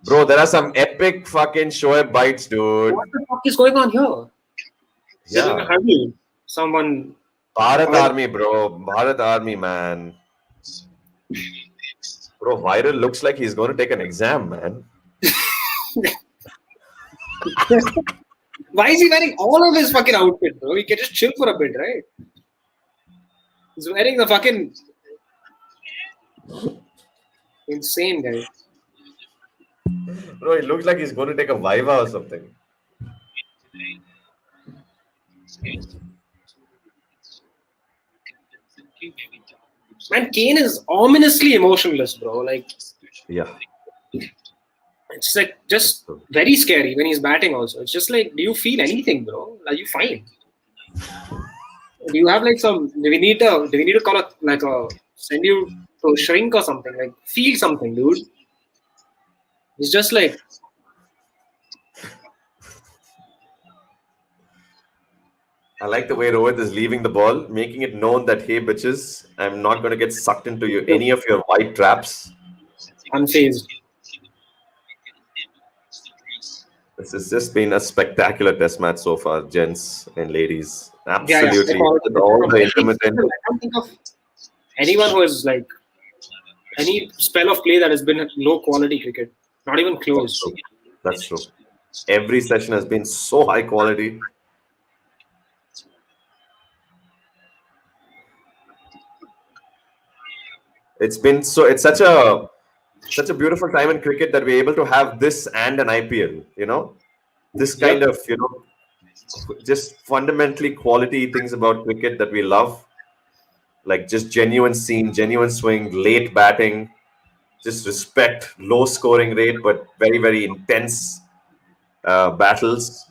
Bro, there are some epic fucking Shoaib bites, dude. What the fuck is going on here? Yeah. Someone. Bharat Army, bro. Bharat Army, man. Bro, Viral looks like he's going to take an exam, man. Why is he wearing all of his fucking outfit, bro? He can just chill for a bit, right? He's wearing the fucking Insane guy. Bro, it looks like he's going to take a Viva or something. Man, Kane is ominously emotionless, bro. Like, Yeah. it's like just very scary when he's batting also. It's just like, do you feel anything, bro? Are you fine? Do you have like some, do we need to call send you to a shrink or something? Like, feel something, dude. It's just like, I like the way Rohit is leaving the ball, making it known that, hey, bitches, I'm not going to get sucked into any of your white traps. unfazed. This has just been a spectacular test match so far, gents and ladies. Yeah. Absolutely. With all the intermittent. I can't think of anyone who has like any spell of play that has been low quality cricket. Not even close. That's true. Every session has been so high quality. It's such a beautiful time in cricket that we're able to have this and an IPL, this kind of, just fundamentally quality things about cricket that we love, like just genuine seam, genuine swing, late batting, just respect, low scoring rate, but very, very intense battles.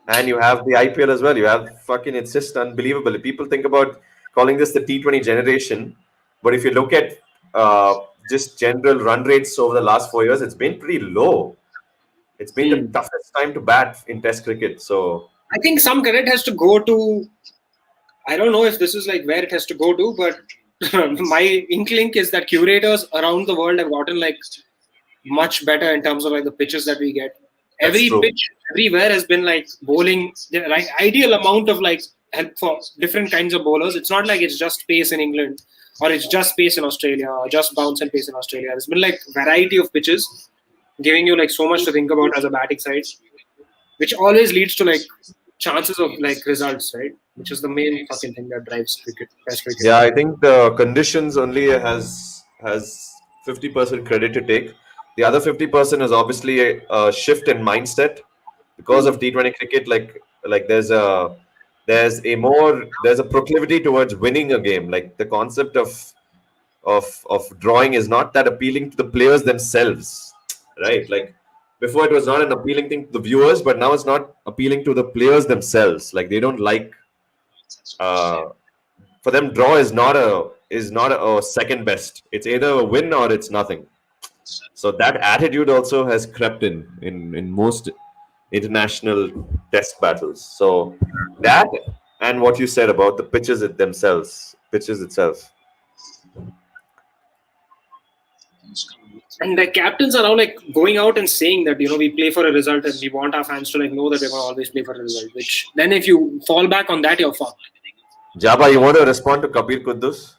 And you have the IPL as well. You have it's just unbelievable. People think about calling this the T20 generation, but if you look at just general run rates over the last 4 years, it's been pretty low. It's been the toughest time to bat in Test cricket. So I think some credit has to go to, I don't know if this is like where it has to go to, but my inkling is that curators around the world have gotten like much better in terms of like the pitches that we get. Every pitch everywhere has been like bowling the right ideal amount of like help for different kinds of bowlers. It's not like it's just pace in England or it's just pace in Australia or just bounce and pace in Australia. There's been like variety of pitches giving you like so much to think about as a batting side, which always leads to like chances of like results, right? Which is the main fucking thing that drives cricket, Test cricket. yeah, I think the conditions only has 50% credit to take. The other 50% is obviously a shift in mindset because of T20 cricket. Like there's a proclivity towards winning a game. Like the concept of drawing is not that appealing to the players themselves, right? Like before it was not an appealing thing to the viewers, but now it's not appealing to the players themselves. Like they don't like. For them, draw is not a second best. It's either a win or it's nothing. So that attitude also has crept in most international test battles. So that and what you said about the pitches itself. And the captains are now like going out and saying that we play for a result and we want our fans to like know that we're going to always play for a result. Which then if you fall back on that, you're fucked. Jabba, you want to respond to Kabir Kuddus?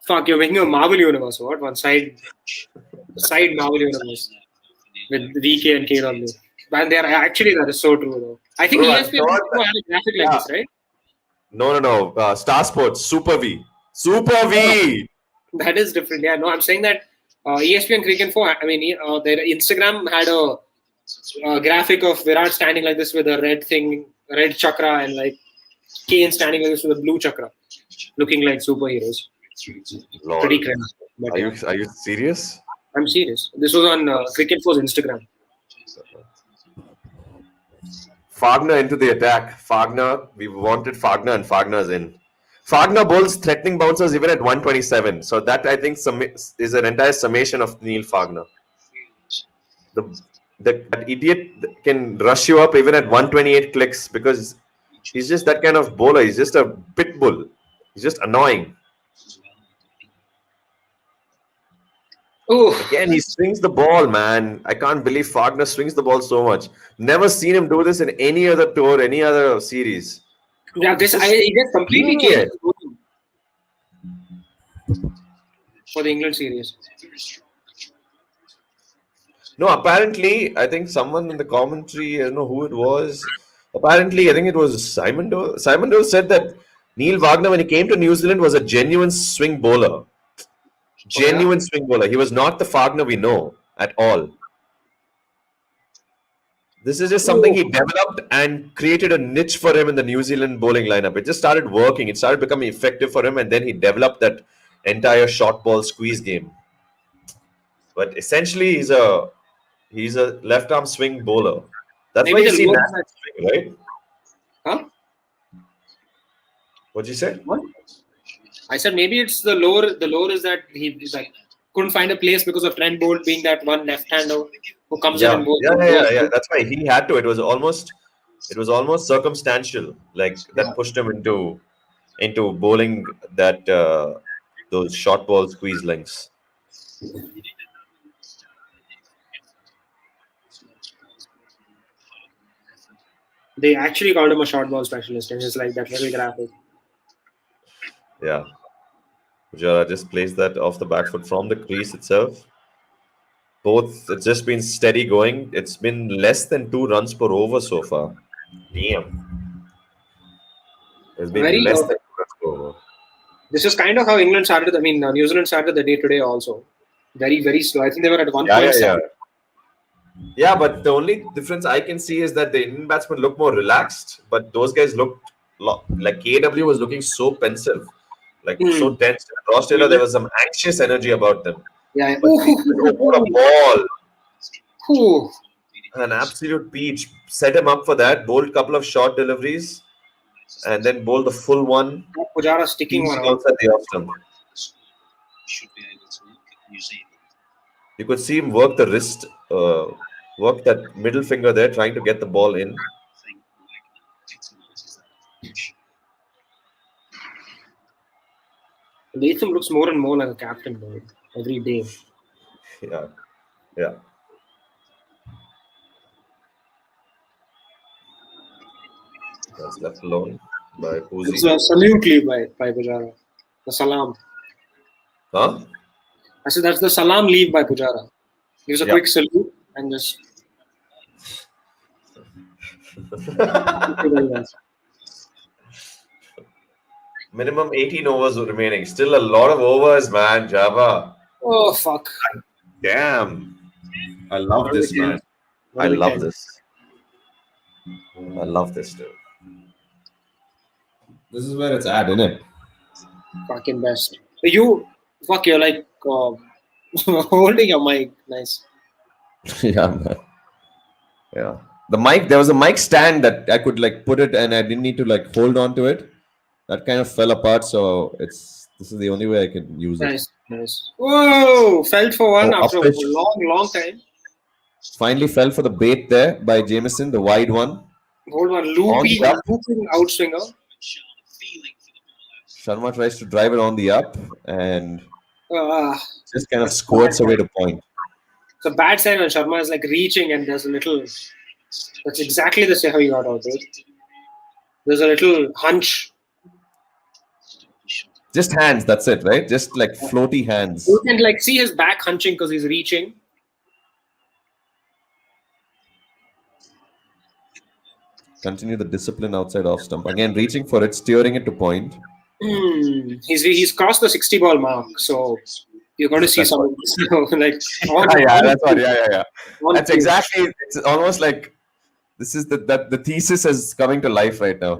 Fuck, you're making a Marvel universe. What? One side Marvel universe with VK and K on there. Man, that is so true though. I think ESPN had a graphic like this, right? No. Star Sports, Super V. That is different. Yeah, no, I'm saying that ESPN Cricket 4, their Instagram had a graphic of Virat standing like this with a red chakra, and like Kane standing like this with a blue chakra, looking like superheroes. Lord. Pretty crazy. Are you serious? I'm serious. This was on Cricket 4's Instagram. Fagner into the attack. We wanted Fagner and Fagner's in. Fagner bowls threatening bouncers even at 127. So that I think is an entire summation of Neil Fagner. That idiot can rush you up even at 128 clicks because he's just that kind of bowler. He's just a pit bull. He's just annoying. Oh, Again, he swings the ball, man. I can't believe Fagner swings the ball so much. Never seen him do this in any other tour, any other series. Yeah, he gets completely changed for the England series. No, apparently, I think someone in the commentary, I don't know who it was. Apparently, I think it was Simon Doe. Simon Doe said that Neil Wagner, when he came to New Zealand, was a genuine swing bowler. Genuine swing bowler. He was not the Wagner we know at all. This is just something he developed and created a niche for him in the New Zealand bowling lineup. It just started working. It started becoming effective for him, and then he developed that entire short ball squeeze game. But essentially, he's a left arm swing bowler. That's Maybe why you the see lower- Nasser swing, right? Huh? What'd you say? What? I said maybe it's the lower. The lower is that he's like couldn't find a place because of Trent Bolt being that one left-hander who comes in Yeah, and bowls. yeah. That's why he had to. It was almost circumstantial, like that pushed him into bowling that those short ball squeeze lengths. They actually called him a short ball specialist, and it's like that little graphic. Yeah. Pujara just plays that off the back foot from the crease itself. It's just been steady going. It's been less than 2 runs per over so far. Damn. It's been Very less than 2 runs per over. This is kind of how England started. I mean, New Zealand started the day today also. Very, very slow. I think they were at 1.7. Yeah, but the only difference I can see is that the Indian batsmen look more relaxed, but those guys looked like KW was looking so pensive, like so tense. Ross Taylor, there was some anxious energy about them. Yeah. But what a ball! Ooh. An absolute peach. Set him up for that. Bowled a couple of short deliveries, and then bowled the full one. Pujara sticking one out. Outside the off stump. You could see him work the wrist, work that middle finger there, trying to get the ball in. Latham looks more and more like a captain, bro, every day. Yeah. That's left alone by Poozy. It's a salute leave by Pujara. The salam. Huh? I said that's the salam leave by Pujara. Gives a quick salute and just. Minimum 18 overs remaining. Still a lot of overs, man. Java. Oh, fuck. Damn. I love this, man. I love this. I love this, dude. This is where it's at, isn't it? Fucking best. You're like holding your mic. Nice. Yeah, man. Yeah. The mic, there was a mic stand that I could like put it and I didn't need to like hold on to it. That kind of fell apart, so this is the only way I can use it. Nice. Whoa! Felt for one after a pitch. long time. Finally fell for the bait there by Jameson, the wide one. Hold on, looping outswinger. Sharma tries to drive it on the up and just kind of squirts away to point. It's a bad sign when Sharma is like reaching and there's a little. That's exactly the same how he got out, right? There's a little hunch. Just hands, that's it, right? Just like floaty hands. You can like see his back hunching because he's reaching. Continue the discipline outside off stump. Again, reaching for it, steering it to point. He's crossed the 60 ball mark, so you're going to see some like. That's what. Yeah. That's exactly. It's almost like this is the thesis is coming to life right now.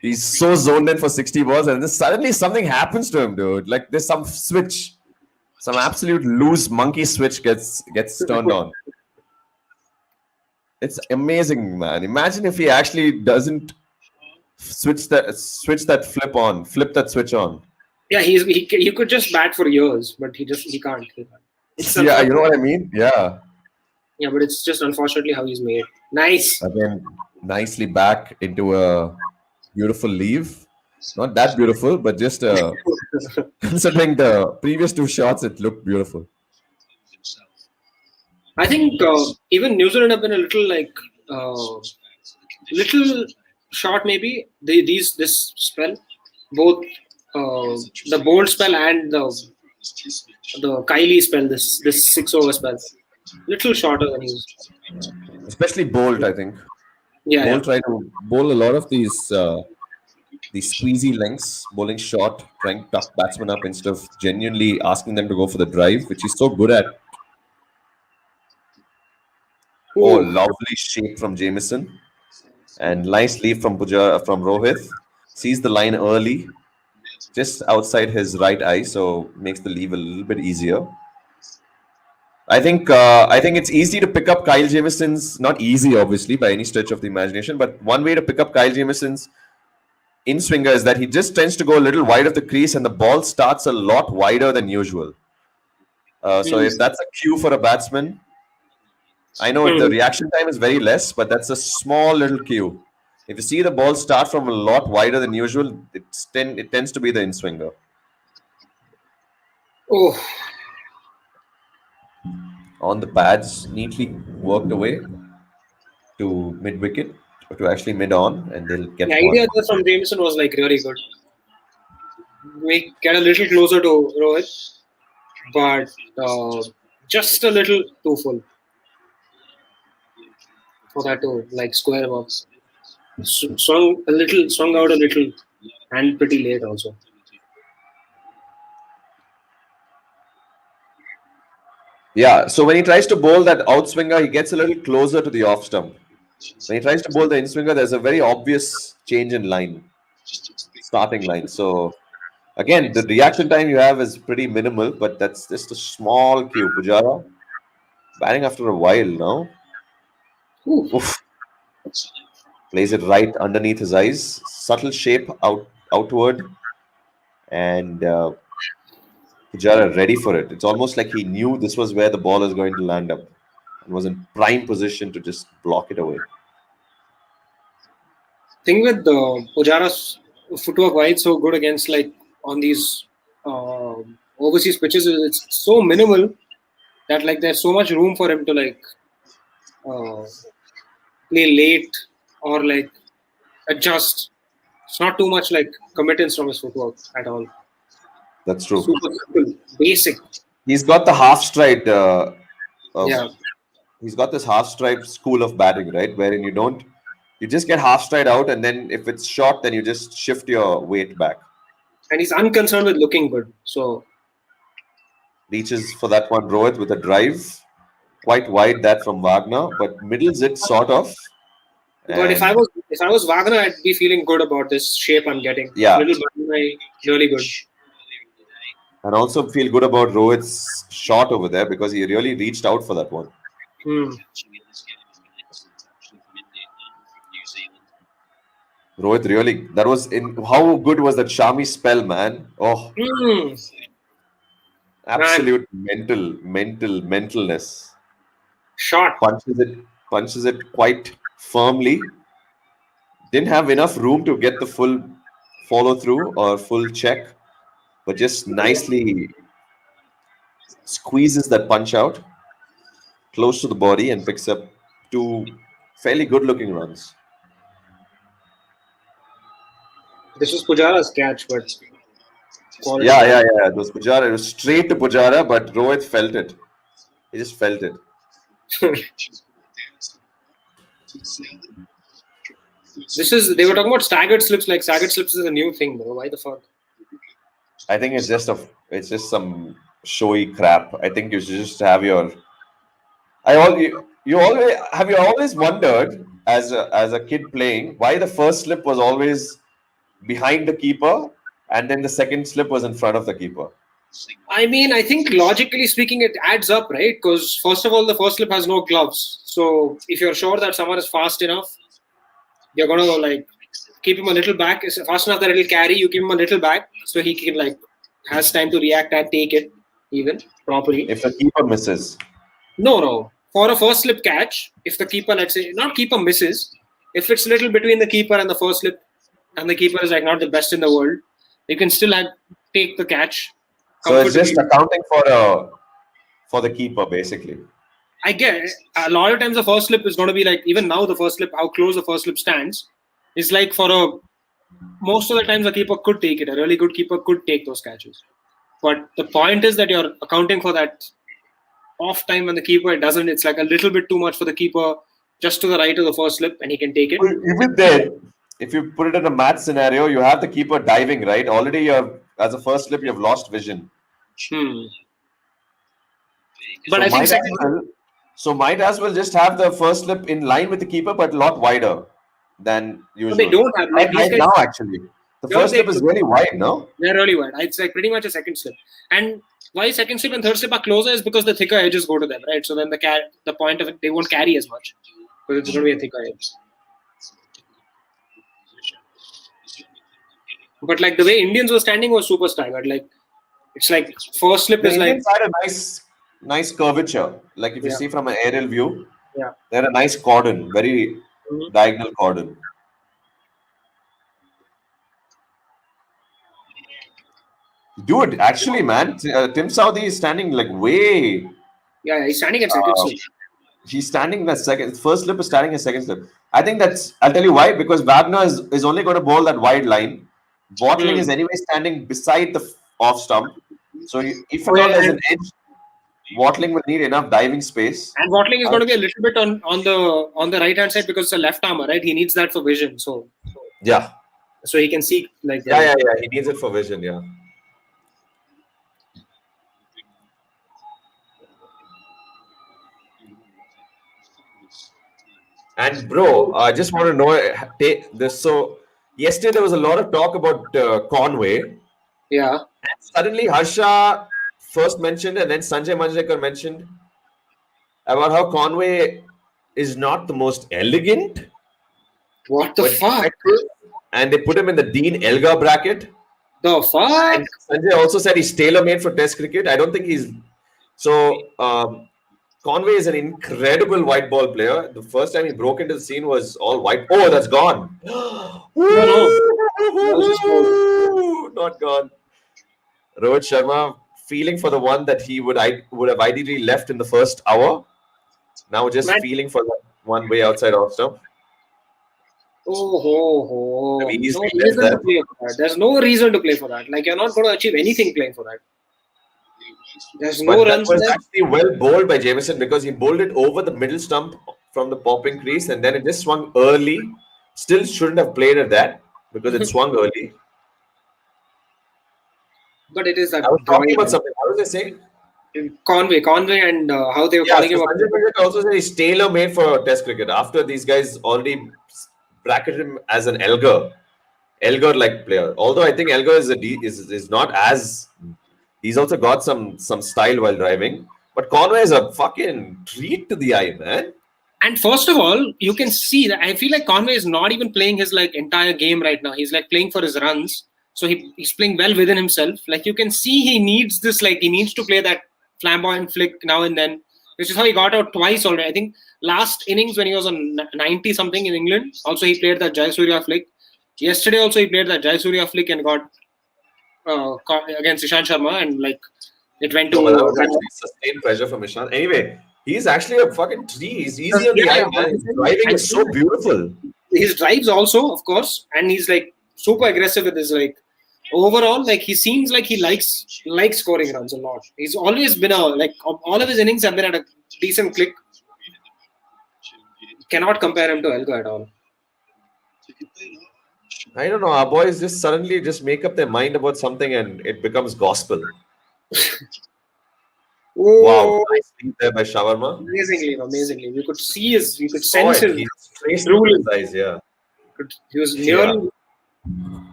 He's so zoned in for 60 balls, and then suddenly something happens to him, dude. Like there's some switch, some absolute loose monkey switch gets turned on. It's amazing, man. Imagine if he actually doesn't flip that switch on. Yeah, he could just bat for years, but he can't. Yeah, you know what I mean? Yeah. Yeah, but it's just unfortunately how he's made. Nice. Again, nicely back into a beautiful leave. Not that beautiful, but just considering the previous 2 shots, it looked beautiful. I think even New Zealand have been a little like little short maybe. This spell, both the Bolt spell and the Kylie spell. This 6 over spell, little shorter than he. Especially Bolt, I think. Yeah. Bolt tried to bowl a lot of these the squeezy lengths, bowling short, trying to tuck batsmen up instead of genuinely asking them to go for the drive, which he's so good at. Oh, Ooh. lovely shape from Jameson. And nice leave from from Rohit. Sees the line early, just outside his right eye, so makes the leave a little bit easier. I think it's easy to pick up Kyle Jamison's, not easy obviously by any stretch of the imagination, but one way to pick up Kyle Jamison's in swinger is that he just tends to go a little wide of the crease and the ball starts a lot wider than usual. So if that's a cue for a batsman, I know the reaction time is very less, but that's a small little cue. If you see the ball start from a lot wider than usual, it tends to be the in swinger. Oh. On the pads, neatly worked away to mid wicket, or to actually mid on, and they'll get The one. idea there from Jameson was like really good. Get a little closer to Rohit, but just a little too full for that to like square him up. Swung out a little, and pretty late also. Yeah, so when he tries to bowl that outswinger, he gets a little closer to the off stump. When he tries to bowl the in swinger, there's a very obvious change in line, starting line. So again, the reaction time you have is pretty minimal, but that's just a small cue. Pujara batting after a while now. Oof. Plays it right underneath his eyes, subtle shape outward, and Pujara ready for it. It's almost like he knew this was where the ball is going to land up and was in prime position to just block it away. Thing with Pujara's footwork, why it's so good against like on these overseas pitches, is it's so minimal that like there's so much room for him to like play late or like adjust. It's not too much like committance from his footwork at all. That's true. Super simple, basic. He's got the half stride. Yeah. He's got this half stride school of batting, right? Wherein you just get half stride out, and then if it's short, then you just shift your weight back. And he's unconcerned with looking good. So reaches for that one, Rohit with a drive. Quite wide that from Wagner, but middles it sort of. But if I was Wagner, I'd be feeling good about this shape I'm getting. Yeah. Little really good. And also feel good about Rohit's shot over there because he really reached out for that one. Rohit really, that was in, how good was that Shami spell, man? Oh, absolute mentalness. Shot. Punches it quite firmly. Didn't have enough room to get the full follow through or full check, but just nicely squeezes that punch out close to the body and picks up two fairly good looking runs. This was Pujara's catch, but yeah. It was Pujara. It was straight to Pujara, but Rohit felt it. He just felt it. They were talking about staggered slips. Like staggered slips is a new thing, bro. Why the fuck? I think it's just some showy crap. I think you should just have your. You always wondered as a kid playing why the first slip was always behind the keeper and then the second slip was in front of the keeper. I mean, I think logically speaking, it adds up, right? Because first of all, the first slip has no gloves. So if you're sure that someone is fast enough, you're gonna like keep him a little back. It's fast enough that it'll carry. You keep him a little back so he can like has time to react and take it even properly. If the keeper misses. No. For a first slip catch, if the keeper, let's say, not keeper misses, if it's a little between the keeper and the first slip, and the keeper is like not the best in the world, you can still take the catch. So it's just accounting for the keeper, basically. I guess a lot of times the first slip is going to be like, even now the first slip, how close the first slip stands, is like most of the times the keeper could take it. A really good keeper could take those catches. But the point is that you're accounting for that off time when the keeper doesn't. It's like a little bit too much for the keeper just to the right of the first slip and he can take it. if you put it in a math scenario, you have the keeper diving, right? Already, you're as a first slip, you've lost vision. But I think might as well just have the first slip in line with the keeper, but a lot wider than usual. they don't have like these guys now. Actually, the first slip is really wide. No, they're really wide. It's like pretty much a second slip. And why second slip and third slip are closer is because the thicker edges go to them, right? So then the point of it, they won't carry as much because it's going to be a thicker edge. But like the way Indians were standing was super staggered. Like it's like first slip is Indians had a nice curvature. Like if you see from an aerial view, they had a nice cordon, very diagonal cordon. Dude, actually, man, Tim Southee is standing like way. Yeah, he's standing at second slip. He's standing at second. First slip is standing at second slip. I think I'll tell you why. Because Wagner is only going to bowl that wide line. Watling is anyway standing beside the off stump. So if at all there's an edge, Watling will need enough diving space. And Watling is going to be a little bit on the right hand side because it's a left armer, right? He needs that for vision. So he can see like yeah. He needs it for vision. Yeah. And bro, I just want to know this. So yesterday there was a lot of talk about Conway. Yeah. And suddenly Harsha first mentioned, and then Sanjay Manjrekar mentioned about how Conway is not the most elegant. What the fuck? And they put him in the Dean Elgar bracket. The fuck? And Sanjay also said he's tailor-made for Test cricket. I don't think he's so. Conway is an incredible white ball player. The first time he broke into the scene was all white. Oh, that's gone. No. Not gone. Rohit Sharma feeling for the one that he would have ideally left in the first hour. Now just feeling for that one way outside off stump. I mean, there's no reason to play for that. Like you're not going to achieve anything playing for that. There's no runs. That was actually well bowled by Jamieson because he bowled it over the middle stump from the popping crease and then it just swung early. Still shouldn't have played at that because it swung early. But it is that. I was talking about something. What was I saying? Conway and how they were calling him. Sanjay Manjrekar also said he's tailor-made for Test cricket. After these guys already bracketed him as an Elgar-like player. Although I think Elgar is not as. He's also got some style while driving. But Conway is a fucking treat to the eye, man. And first of all, you can see that I feel like Conway is not even playing his like entire game right now. He's like playing for his runs. So he's playing well within himself. Like you can see he needs this, like he needs to play that flamboyant flick now and then. Which is how he got out twice already. I think last innings when he was on 90 something in England, also he played that Jayasuriya flick. Yesterday also he played that Jayasuriya flick and got against Ishant Sharma and like it went to sustained pressure from Ishant. Anyway, he's actually a fucking tree. He's easy on the eye, man. His driving is so beautiful. His drives also, of course, and he's like super aggressive with his like overall. Like he seems like he likes scoring runs a lot. He's always been all of his innings have been at a decent click. Cannot compare him to Elgar at all. I don't know. Our boys just suddenly just make up their mind about something and it becomes gospel. Wow, nice lead there by Shawarma. Amazingly. You could see you could sense his through his eyes, yeah. He was nearly.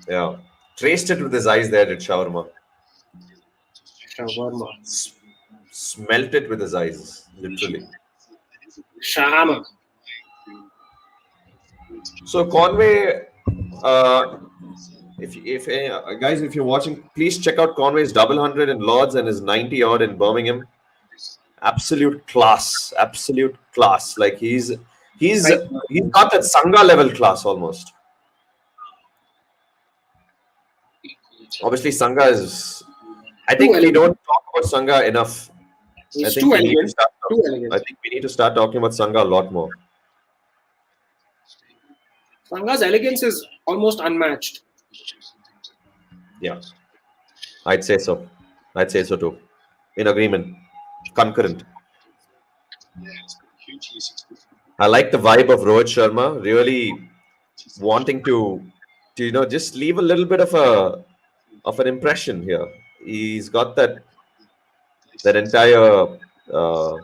Yeah. Traced it with his eyes there, did Shawarma. Smelt it with his eyes, literally. Shahama. So Conway, if you're watching, please check out Conway's double 100 in Lords and his 90 odd in Birmingham. Absolute class. Like he's got that Sangha level class almost. Obviously, Sangha is. I think we don't talk about Sangha enough. I think we need to start talking about Sangha a lot more. Sanga's elegance is almost unmatched. Yeah, I'd say so. Too. In agreement. Concurrent. I like the vibe of Rohit Sharma, really wanting to just leave a little bit of an impression here. He's got that entire uh,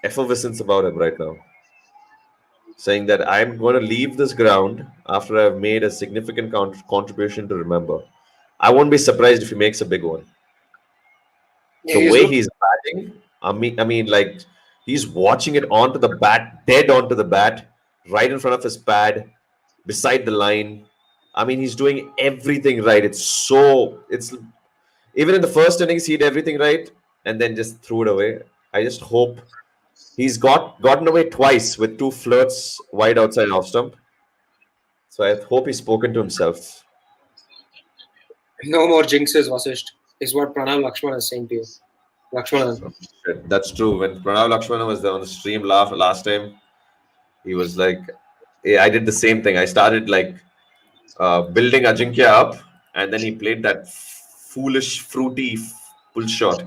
effervescence about him right now, saying that I'm going to leave this ground after I've made a significant contribution to remember. I won't be surprised if he makes a big one. Yeah, The he's way looked. he's batting, I mean, like he's watching it onto the bat, dead onto the bat, right in front of his pad, beside the line. I mean, he's doing everything right. It's even in the first innings, he did everything right, and then just threw it away. I just hope he's gotten away twice with two flirts wide outside off stump. So I hope he's spoken to himself. No more jinxes, Vasisht, is what Pranav Lakshman is saying to you. Lakshman. That's true. When Pranav Lakshmana was there on the stream last time, he was like, yeah, I did the same thing. I started like building Ajinkya up, and then he played that foolish, fruity pull shot.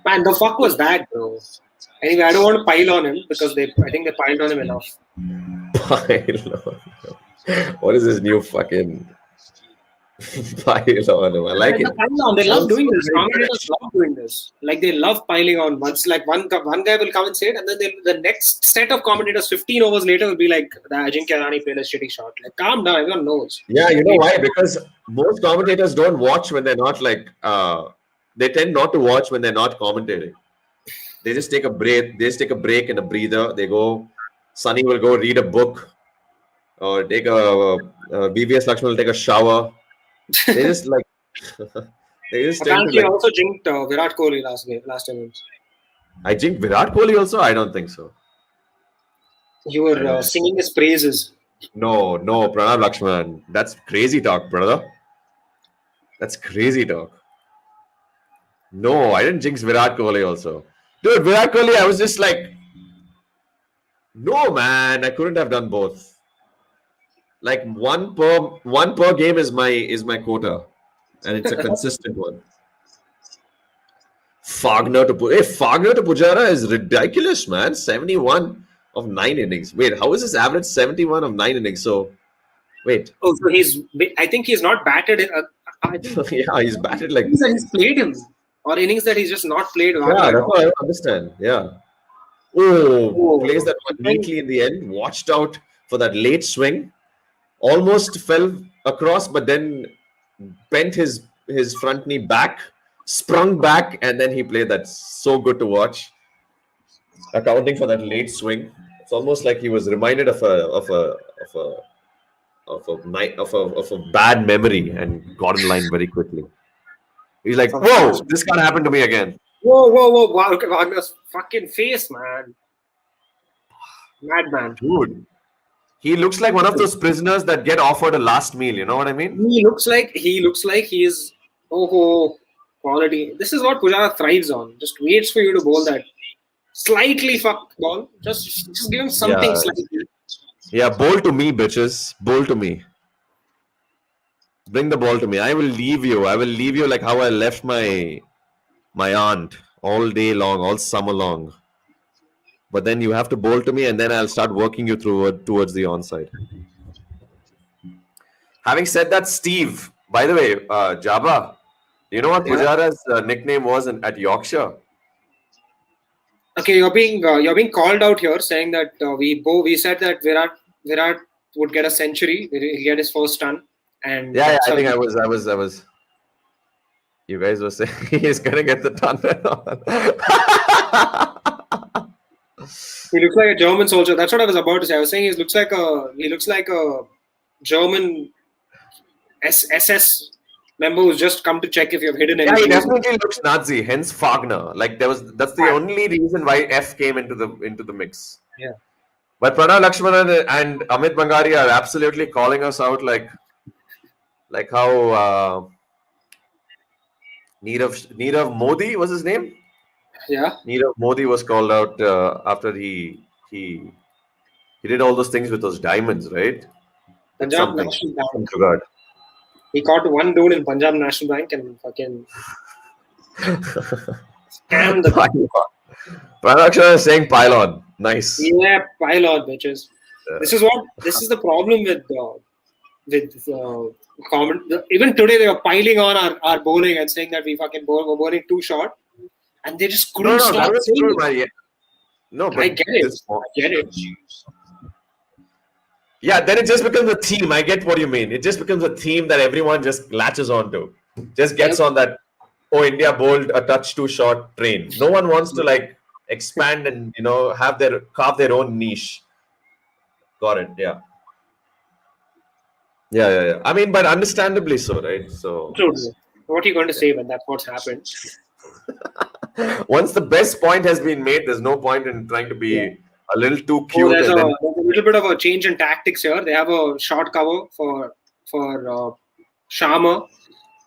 Man, the fuck was that, bro? Anyway, I don't want to pile on him because I think they piled on him enough. Pile on. What is this new fucking pile on him? I like it. Pile on. They love Sounds doing so this. very Commentators love doing this. Like they love piling on. Once, like one guy will come and say it, and then the next set of commentators, 15 overs later, will be like, "The Ajinkya Rahane played a shitty shot." Like, calm down. Everyone knows. Yeah, you know why? Because most commentators don't watch when they're not like. They tend not to watch when they're not commentating. They just take a break. They just take a break and a breather. They go. Sunny will go read a book, or take a. BVS Lakshman will take a shower. They just like. They just tend to Apparently, like. also jinked Virat Kohli last innings. I think Virat Kohli also. I don't think so. You were singing his praises. No, Pranav Lakshman. That's crazy talk, brother. That's crazy talk. No, I didn't jinx Virat Kohli also. Dude, Virat Kohli, I was just like, no, man, I couldn't have done both. Like one per game is my quota, and it's a consistent one. Fagner to Pujara is ridiculous, man. 71 of 9 innings. Wait, how is his average 71 of 9 innings? So, wait. Oh, so I think he's not batted. I think Yeah, he's batted like. innings that he's played him, or innings that he's just not played. Yeah, that's what I don't understand. Yeah. Oh, plays that one neatly in the end. Watched out for that late swing. Almost fell across, but then bent his front knee back, sprung back, and then he played that. So good to watch. Accounting for that late swing, it's almost like he was reminded of a bad memory and got in line very quickly. He's like, "Whoa, this can't happen to me again." Whoa! Wow, look at Wagner's fucking face, man. Madman. Dude, he looks like one of those prisoners that get offered a last meal. You know what I mean? He looks like he is quality. This is what Pujara thrives on. Just waits for you to bowl that slightly fuck ball. Just give him something Yeah. slightly. Yeah, bowl to me, bitches. Bowl to me. Bring the ball to me. I will leave you. I will leave you like how I left my aunt all day long, all summer long. But then you have to bowl to me, and then I'll start working you towards the onside. Having said that, Steve, by the way, Jabba, you know what Pujara's nickname was at Yorkshire? Okay, you're being called out here, saying that we said that Virat would get a century. He'll get his first ton. And Yeah, I think I was. You guys were saying he's gonna get the ton. He looks like a German soldier. That's what I was about to say. I was saying he looks like a German SS member who's just come to check if you've hidden Yeah, anything. he definitely looks Nazi. Hence Fagner. Like that's the only reason why F came into the mix. Yeah. But Pranav Lakshmanan and Amit Bangari are absolutely calling us out like how Nirav Modi was his name. Yeah. Nirav Modi was called out after he did all those things with those diamonds, right? Punjab Something. National Bank. Some regard. He caught one dude in Punjab National Bank and fucking scammed the Pranav Lakshmanan is saying pylon. Nice. Yeah, pile on, bitches. This is the problem with comment. Even today they were piling on our bowling and saying that we're bowling too short, and they just couldn't No, stop that was saying true, it. man. Yeah. No, but I get it. Yeah, then it just becomes a theme. I get what you mean. It just becomes a theme that everyone just latches onto. Just gets on that, oh, India bowled a touch too short train. No one wants to like expand and carve their own niche. Got it. Yeah. Yeah. I mean, but understandably so, right? So True. What are you going to say when that's what's happened? once the best point has been made, there's no point in trying to be a little too cute. There's a little bit of a change in tactics here. They have a short cover for Sharma.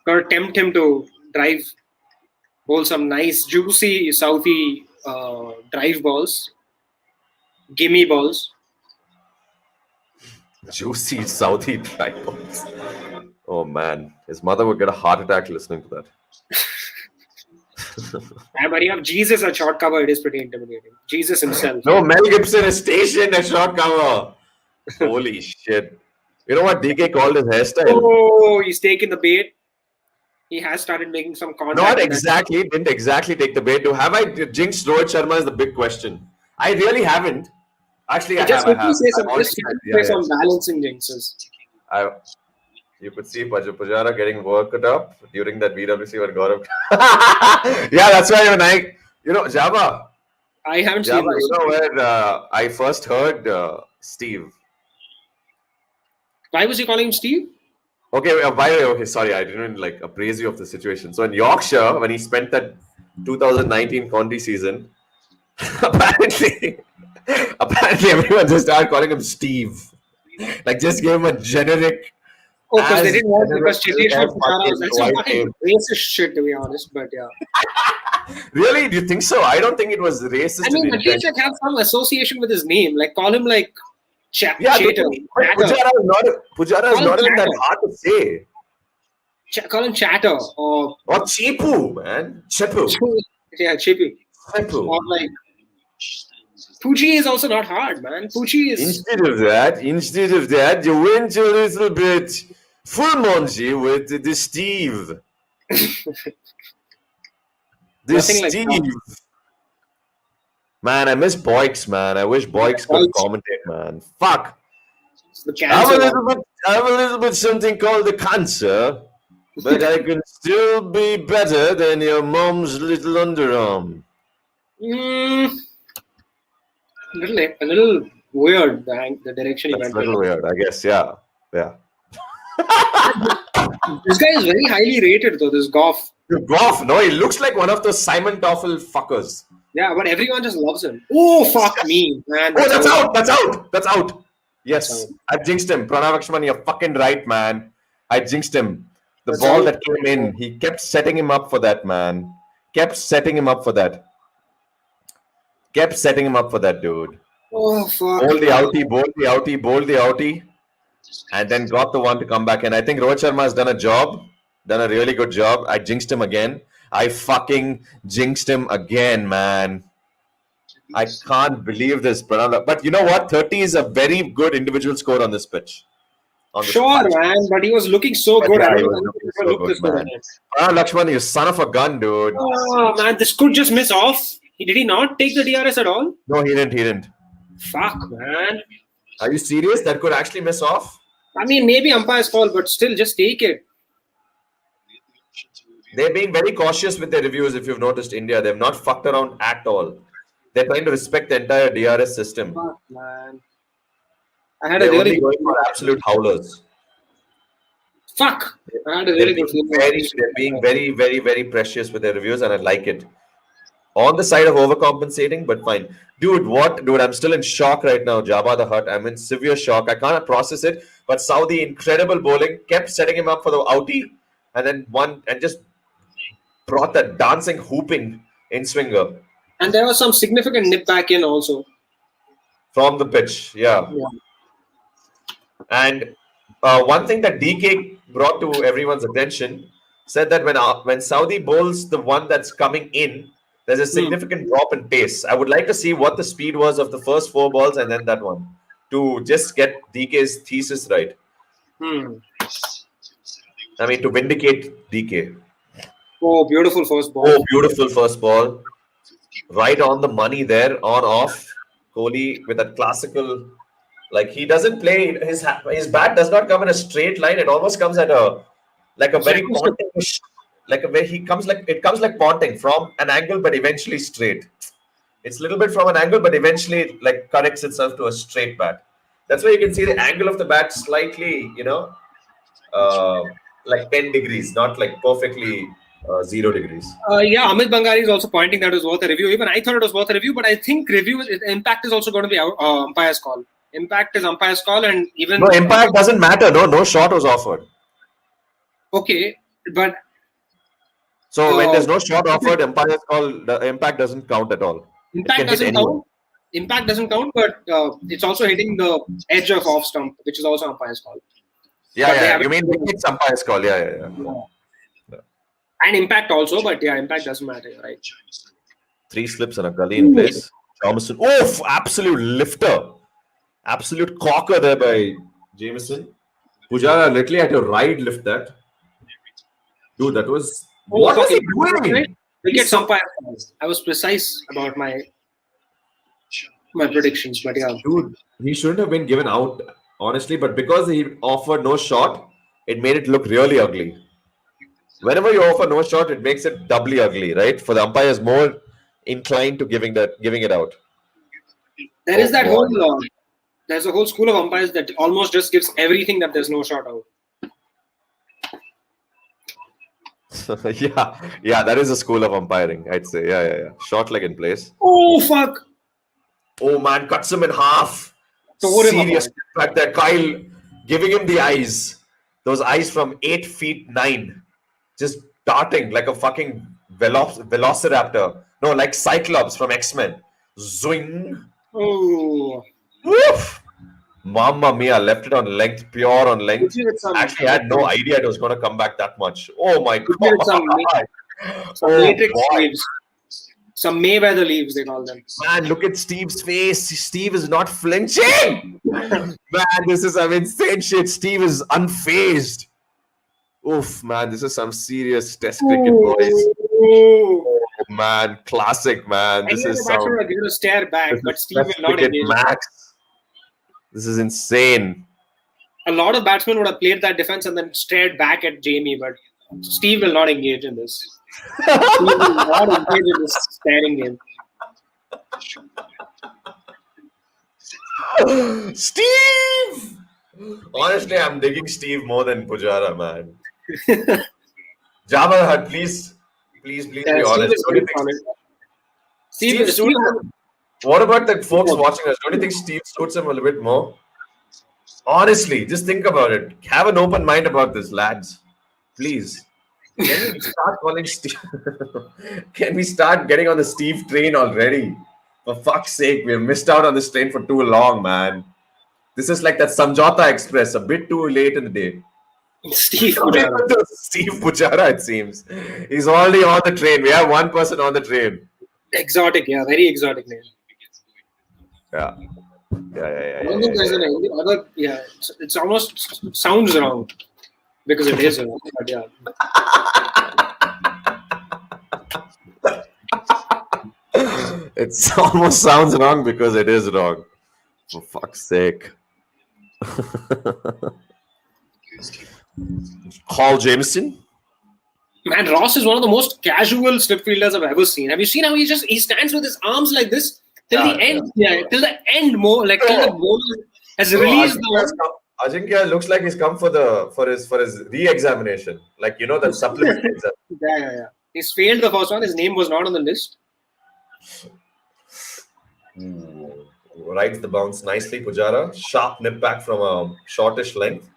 Going to tempt him to bowl some nice, juicy Southie drive balls, gimme balls. Juicy Southie tripods. Oh man, his mother would get a heart attack listening to that. But you have Jesus at short cover, it is pretty intimidating. Jesus himself. No, Mel Gibson is stationed at short cover. Holy shit. You know what DK called his hairstyle? Oh, he's taking the bait. He has started making some contact. Not exactly. Didn't exactly take the bait. Have I jinxed Rohit Sharma is the big question. I really haven't. Actually, I have. Say some balancing jinxes. You could see Pujara getting worked up during that VWC when Gaurav. Yeah, that's why Java. I haven't Java, seen this. You know where I first heard Steve. Why was he calling him Steve? Okay, by the way, okay, sorry, I didn't appraise you of the situation. So in Yorkshire, when he spent that 2019 Conti season, apparently everyone just started calling him Steve. Just gave him a generic. Oh, because they didn't want because Chiteshwar Pujara was some fucking racist shit, to be honest. But yeah. Really? Do you think so? I don't think it was racist. I mean, at least have some association with his name. Call him Chatter. Pujara is not even that hard to say. Call him Chatter or Cheepu, man. Chepu. Yeah, Cheepu. Chepu. Or Poochie is also not hard, man. Poochie is. Instead of that, you went a little bit full Monji with the Steve. Steve. Man, I miss Boyks, man. I wish Boyks could commentate, man. Fuck. I have a little bit something called the cancer, but I can still be better than your mom's little underarm. A little weird, the direction he went. A little weird, I guess. Yeah. This guy is very highly rated, though. This Goff. Goff, no, he looks like one of those Simon Toffel fuckers. Yeah, but everyone just loves him. Oh, fuck me, man. That's out. Yes, I jinxed him. Pranav Lakshman, you're fucking right, man. I jinxed him. The ball that came in, he kept setting him up for that, man. Kept setting him up for that, dude. Oh, fuck. Bowled the outie, and then got the one to come back. And I think Rohit Sharma has done a really good job. I jinxed him again. I fucking jinxed him again, man. I can't believe this, Pranav. But you know what? 30 is a very good individual score on this pitch. Man. But he was looking so good. Yeah, Pranav Lakshman, you son of a gun, dude. Oh, man. This could just miss off. Did he not take the DRS at all? No, he didn't. Fuck, man. Are you serious? That could actually miss off? I mean, maybe umpire's fault, but still, just take it. They're being very cautious with their reviews. If you've noticed, India, they've not fucked around at all. They're trying to respect the entire DRS system. Fuck, man. They're only going for absolute howlers. Fuck. I had a really good feeling. They're being very, very, very precious with their reviews, and I like it. On the side of overcompensating, but fine. Dude, I'm still in shock right now, Jabba the Hutt. I'm in severe shock. I can't process it. But Saudi, incredible bowling, kept setting him up for the outie, and then just brought that dancing, hooping in swinger. And there was some significant nip back in also. From the pitch, yeah. And one thing that DK brought to everyone's attention, said that when Saudi bowls the one that's coming in, there's a significant drop in pace. I would like to see what the speed was of the first 4 balls and then that one to just get DK's thesis right. I mean, to vindicate DK. Oh, beautiful first ball. Oh, beautiful first ball. Right on the money there, on off. Kohli with that classical, like he doesn't play, his bat does not come in a straight line. It almost comes at a very ponting, like a way it comes like ponting from an angle, but eventually straight. It's a little bit from an angle, but eventually like corrects itself to a straight bat. That's why you can see the angle of the bat slightly, like 10 degrees, not like perfectly 0 degrees. Yeah, Amit Bangari is also pointing that it was worth a review. Even I thought it was worth a review, but I think impact is also going to be umpire's call. Impact is umpire's call, and even no impact doesn't matter. No shot was offered. Okay, but so when there's no shot offered, umpire's call, the impact doesn't count at all. Impact doesn't count. Impact doesn't count, but it's also hitting the edge of off stump, which is also umpire's call. Yeah. You mean it's umpire's call? Yeah. And impact also, but yeah, impact doesn't matter, right? 3 slips and a gully in place. Jamieson. Oh, absolute lifter. Absolute cocker there by Jamieson. Pujara literally had to ride lift that. Dude, that was... What was he doing? Wicket umpire. I was precise about my predictions, but yeah. Dude, he shouldn't have been given out, honestly, but because he offered no shot, it made it look really ugly. Whenever you offer no shot, it makes it doubly ugly, right? For the umpires, more inclined to giving it out. There is that whole there's a whole school of umpires that almost just gives everything that there's no shot out. yeah, that is a school of umpiring, I'd say. Yeah. Short leg in place. Oh fuck! Oh man, cuts him in half. Serious impact there. Kyle giving him the eyes. Those eyes from 8 feet 9. Just darting like a fucking velociraptor. No, like Cyclops from X-Men. Zwing. Oh. Woof. Mamma mia, left it on length, pure on length. Actually, I had no idea it was going to come back that much. Oh my god. Some matrix leaves. Some Mayweather leaves, they call them. Man, look at Steve's face. Steve is not flinching. Man, this is some insane shit. Steve is unfazed. Oof, man, this is some serious test cricket, boys. Oh, man, classic, man. This is some... going to stare back, but Steve will not engage. Max. This is insane. A lot of batsmen would have played that defense and then stared back at Jamie, but Steve will not engage in this. Steve will not engage in this staring game. Steve! Honestly, I'm digging Steve more than Pujara, man. Jabbar, please be honest. What about the folks watching us? Don't you think Steve suits him a little bit more? Honestly, just think about it. Have an open mind about this, lads. Please. Can we start calling Steve? Can we start getting on the Steve train already? For fuck's sake, we have missed out on this train for too long, man. This is like that Samjhauta Express, a bit too late in the day. Steve Pujara, it seems. He's already on the train. We have one person on the train. Exotic, yeah. Very exotic name. Yeah. I don't think there's any other... Yeah, it's almost sounds wrong. Because it is wrong, but yeah. It almost sounds wrong because it is wrong. For fuck's sake. Hall Jameson. Man, Ross is one of the most casual slip fielders I've ever seen. Have you seen how he stands with his arms like this till the end? Yeah, till the end more, like till the ball has released the... Ajinkya looks like he's come for his re-examination. Like, you know, that supplementary exam. Yeah. He's failed the first one. His name was not on the list. Rides the bounce nicely, Pujara. Sharp nip back from a shortish length.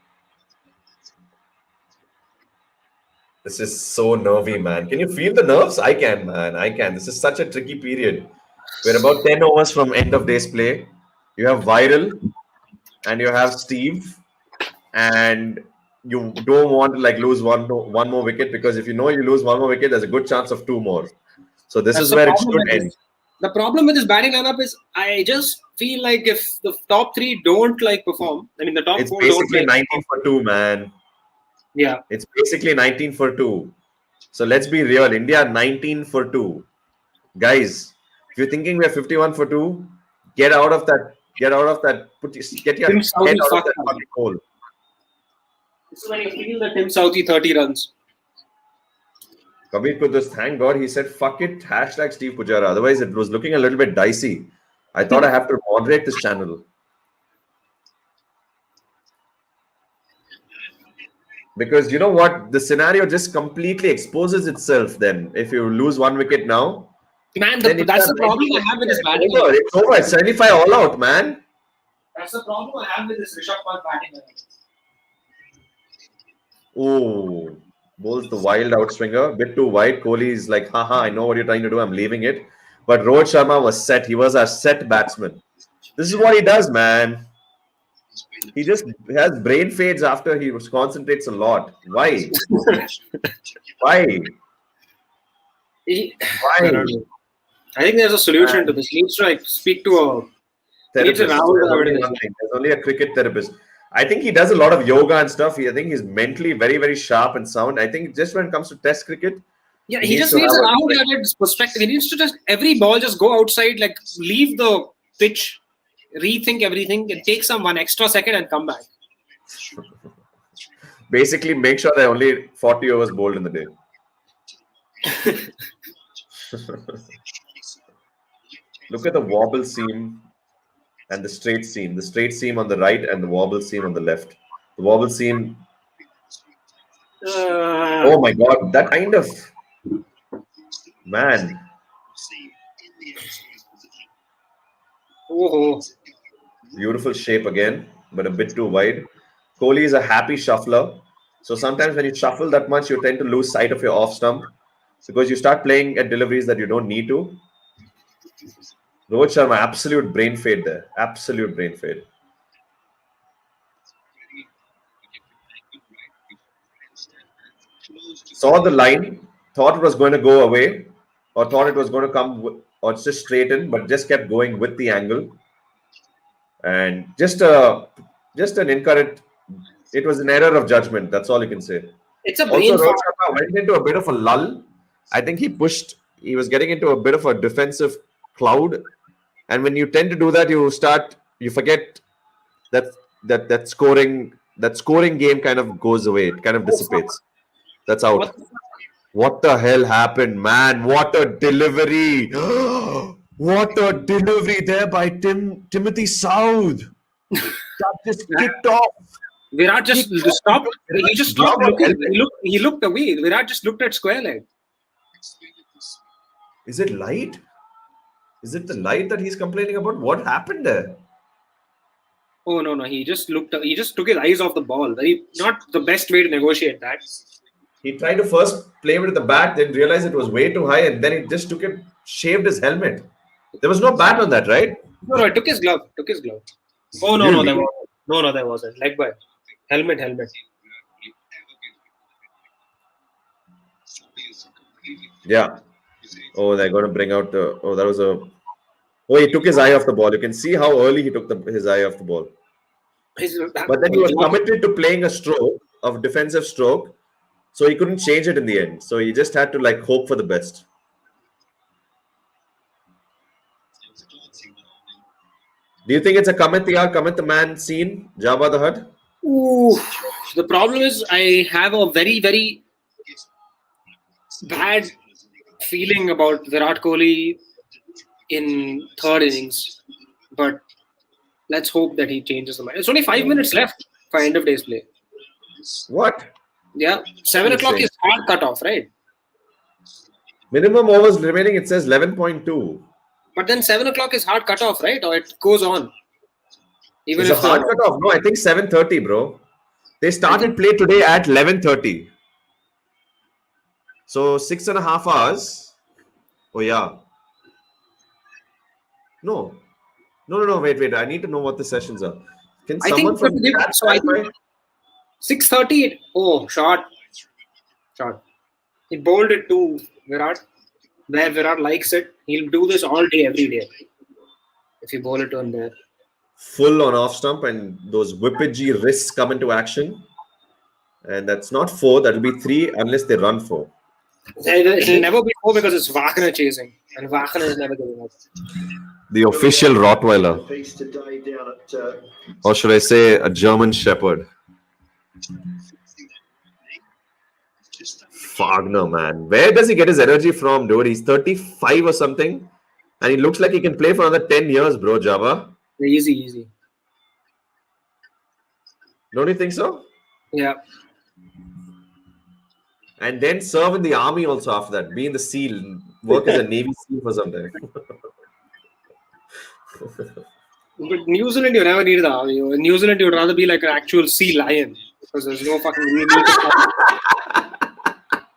This is so nervy, man. Can you feel the nerves? I can, man. I can. This is such a tricky period. We're about 10 overs from end of day's play. You have Viral and you have Steve, and you don't want to like lose one more wicket, because if you know you lose one more wicket, there's a good chance of 2 more. So this That's is the where it problem should with end. this. The problem with this batting lineup is I just feel like if the top three don't like perform, I mean the top It's four don't basically like 19 for 2, man. Yeah. It's basically 19 for 2. So let's be real. India 19 for 2. Guys, if you're thinking we're 51 for 2, get out of that. Get out of that. Get your Tim head Southee out of fucked that up. fucking hole. This is when you feel that Tim Southee 30 runs. Kabir could just thank God he said fuck it, hashtag Steve Pujara. Otherwise, it was looking a little bit dicey. I thought I have to moderate this channel. Because you know what? The scenario just completely exposes itself then. If you lose 1 wicket now, Man, then that's the problem I have with this batting lineup. It's over. It's 75 all out, man. That's the problem I have with this Rishabh Pant batting lineup. Oh, bowls the wild outswinger, bit too wide. Kohli is like, haha, I know what you're trying to do. I'm leaving it. But Rohit Sharma was set. He was our set batsman. This is what he does, man. He just has brain fades after he concentrates a lot. Why? Why? Why? I think there's a solution to this. He needs to like speak to a Therapist. There's only a cricket therapist. I think he does a lot of yoga and stuff. I think he's mentally very, very sharp and sound. I think just when it comes to Test cricket, yeah, he just needs a round-headed perspective. He needs to just every ball just go outside, like leave the pitch, rethink everything, and take some 1 extra second and come back. Basically, make sure there are only 40 overs bowled in the day. Look at the wobble seam and the straight seam. The straight seam on the right and the wobble seam on the left. The wobble seam. Oh my God, that kind of man. Oh. Beautiful shape again, but a bit too wide. Kohli is a happy shuffler. So sometimes when you shuffle that much, you tend to lose sight of your off stump because you start playing at deliveries that you don't need to. Rohit Sharma, absolute brain fade there. Absolute brain fade. Saw the line, thought it was going to go away, or thought it was going to come, or just straighten, but just kept going with the angle. And just an incorrect. It was an error of judgment. That's all you can say. It's a brain also, Rohit Sharma went into a bit of a lull. I think he was getting into a bit of a defensive cloud. And when you tend to do that, you forget that scoring game kind of goes away. It kind of dissipates. That's out. What the hell happened, man? What a delivery. What a delivery there by Timothy South. That just kicked off. Virat just stopped. He just stopped looking. He looked away. Virat just looked at square leg. Is it light? Is it the light that he's complaining about? What happened there? Oh no! He just looked. He just took his eyes off the ball. Not the best way to negotiate that. He tried to first play with the bat, then realized it was way too high, and then he just shaved his helmet. There was no bat on that, right? No, he took his glove. Oh no, really? There wasn't. Leg by helmet. Yeah. Oh, they're going to bring out the. Oh, that was a. Oh, he took his eye off the ball. You can see how early he took his eye off the ball. But then he was committed to playing a defensive stroke, so he couldn't change it in the end. So he just had to hope for the best. Do you think it's a Commit the Man scene, Jabba the Hutt? Ooh, the problem is I have a very, very bad feeling about Virat Kohli in third innings, but let's hope that he changes the mind. It's only 5 minutes left for end of day's play. What? Yeah, 7 o'clock is hard cut off, right? Minimum overs remaining, it says 11.2. But then 7 o'clock is hard cut off, right? Or it goes on. Even if hard cut off. No, I think 7:30, bro. They started play today at 11:30. So 6.5 hours. Oh yeah. No. Wait. I need to know what the sessions are. Can someone from that I think 6:30. Oh, short. He bowled it to Virat. where Virat likes it. He'll do this all day, every day. If you bowl it on there. Full on off stump, and those whippage wrists come into action. And that's not 4, that'll be 3 unless they run 4. It'll never be 4 because it's Wagner chasing. And Wagner is never giving up. The official Rottweiler. Pace to die down at Or should I say a German Shepherd? Wagner, man. Where does he get his energy from, dude? He's 35 or something. And he looks like he can play for another 10 years, bro, Java. Easy. Don't you think so? Yeah. And then serve in the army also after that. Be in the SEAL. Work as a Navy SEAL for some time. But New Zealand, you never need the army. In New Zealand, you'd rather be like an actual sea lion. Because there's no fucking need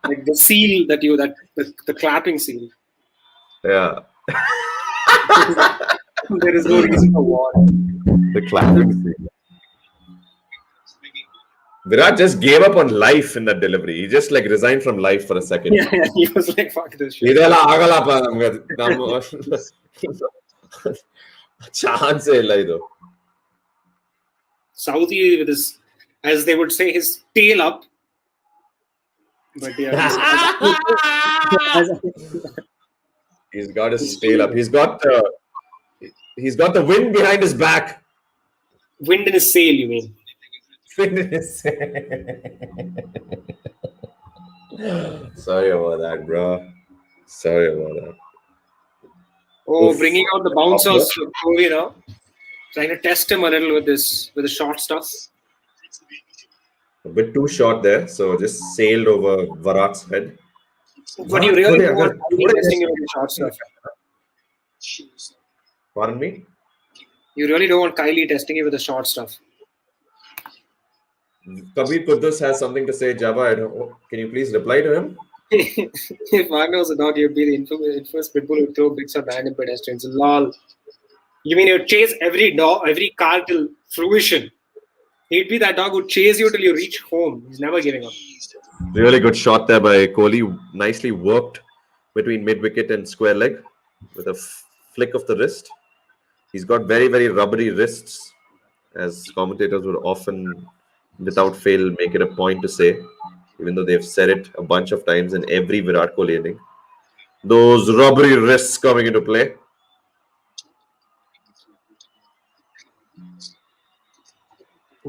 like the seal the clapping seal. Yeah. There is no reason for war. The clapping scene. Virat just gave up on life in that delivery. He just like resigned from life for a second. Yeah, he was like, fuck this shit. Chance ಇಲ್ಲ ಇದು. Saudi with his, as they would say, his tail up. But yeah. He's got his tail up. He's got the wind behind his back. Wind in his sail, you mean? Wind in his Sorry about that, bro. Sorry about that. Oh, Oof. bringing out the bouncers, you know, trying to test him a little with the short stuff. A bit too short there, so just sailed over Virat's head. But you really don't want Kylie testing you with the short stuff. Pardon me? You really don't want Kylie testing you with the short stuff. Kabir Kudus has something to say, Java. Can you please reply to him? If Wagner was a dog, he'd be the infamous pitbull who would throw bits at random pedestrians. Lol. You mean he'd chase every car till fruition? He'd be that dog who'd chase you till you reach home. He's never giving up. Really good shot there by Kohli. Nicely worked between mid-wicket and square leg with a flick of the wrist. He's got very, very rubbery wrists, as commentators would often, without fail, make it a point to say, even though they've said it a bunch of times in every Virat Kohli inning. Those rubbery wrists coming into play.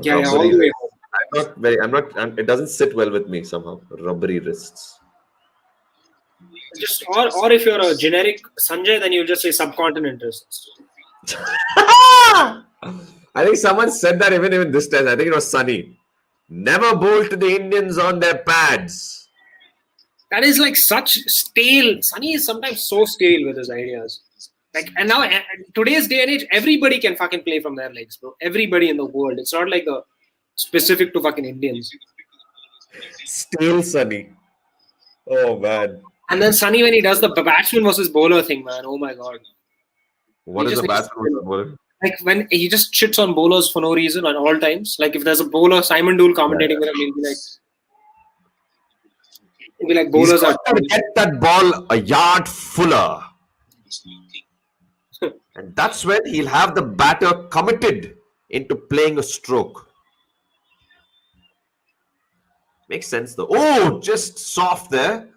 Yeah, all the way. It doesn't sit well with me somehow. Rubbery wrists. Just or if you're a generic Sanjay, then you just say subcontinent wrists. I think someone said that even this test. I think it was Sunny. Never bowl to the Indians on their pads. That is like such stale. Sunny is sometimes so stale with his ideas. Like, and now today's day and age, everybody can fucking play from their legs, bro. Everybody in the world. It's not like the specific to fucking Indians. Stale Sunny. Oh man. And then Sunny, when he does the batsman versus bowler thing, man. Oh my god. What is the batsman versus bowler? Like when he just shits on bowlers for no reason at all times. Like if there's a bowler, Simon Dool commentating with him, he'll be like bowlers He's got to get that ball a yard fuller. And that's when he'll have the batter committed into playing a stroke. Makes sense though. Oh, just soft there.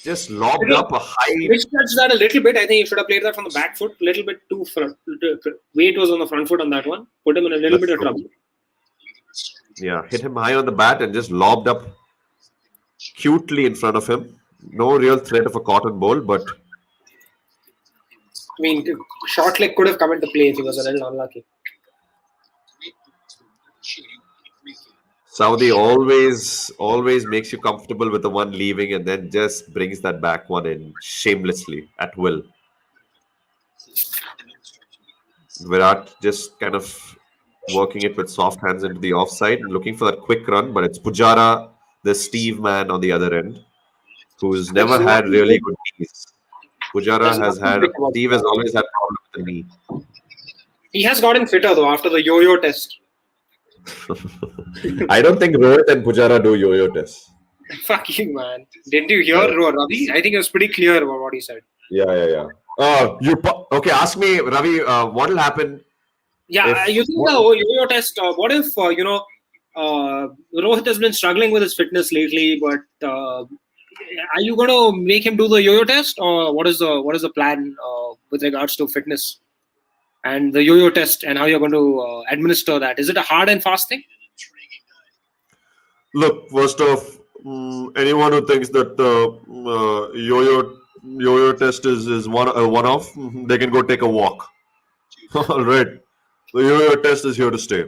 Just lobbed up a high. Misjudged that a little bit. I think he should have played that from the back foot. A little bit too front. Weight was on the front foot on that one. Put him in a little bit of trouble. Yeah, hit him high on the bat and just lobbed up cutely in front of him. No real threat of a cotton ball, but I mean, short leg could have come into play if he was a little unlucky. Saudi always makes you comfortable with the one leaving and then just brings that back one in shamelessly at will. Virat just kind of working it with soft hands into the offside and looking for that quick run, but it's Pujara, the Steve man on the other end, who's never had really good knees. Steve has always had problems with the knee. He has gotten fitter though after the yo-yo test. I don't think Rohit and Pujara do yo-yo tests. Fuck you, man. Didn't you hear Ravi? I think it was pretty clear about what he said. Yeah. Okay, ask me, Ravi, what will happen? Yeah, you think the yo-yo test, what if, Rohit has been struggling with his fitness lately, but are you going to make him do the yo-yo test, or what is the plan with regards to fitness and the yo-yo test and how you're going to administer that? Is it a hard and fast thing? Look, first off, anyone who thinks that yo-yo test is one-off, they can go take a walk. All right, the yo-yo test is here to stay.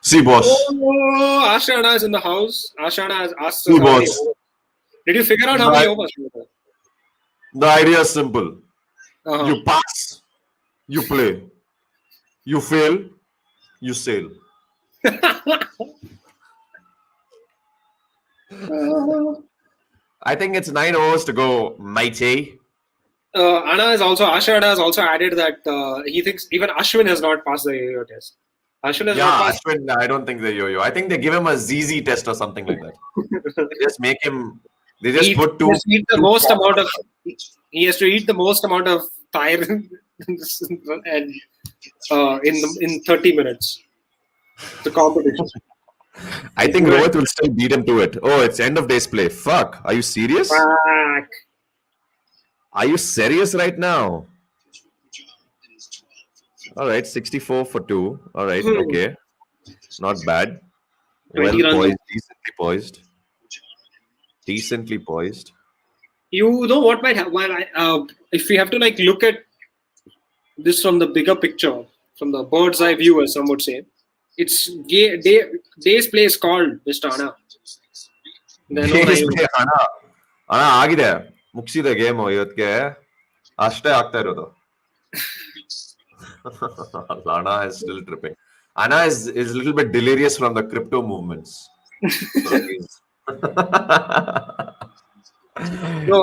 See, boss. Oh, Ashana is in the house. Ashana has asked See, us how many boss. overs. Did you figure out how many overs? The idea is simple. Uh-huh. You pass, you play. You fail, you sail. I think it's 9 overs to go, matey. Ashana has also added that he thinks even Ashwin has not passed the yo-yo test. Ashwin has not passed. Ashwin, I don't think they yo-yo. I think they give him a ZZ test or something like that. They just make him. They just put two. He has to eat the most amount of thyroid and in 30 minutes. The competition. I think Rohit will still beat him to it. Oh, it's end of day's play. Fuck. Are you serious? Fuck. Are you serious right now? All right, 64 for 2. All right, okay. Not bad. Well poised, decently poised. Decently poised. You know what might happen? If we have to look at this from the bigger picture, from the bird's eye view, as some would say, it's day's play is called Mr. Anna. ಅಣ್ಣ ಆಗಿದೆ ಮುಗಿಸಿದೆ game ಇವತ್ತಿಗೆ ಅಷ್ಟೇ ಆಗ್ತಾ ಇರೋದು Anna is still tripping. Anna is a little bit delirious from the crypto movements.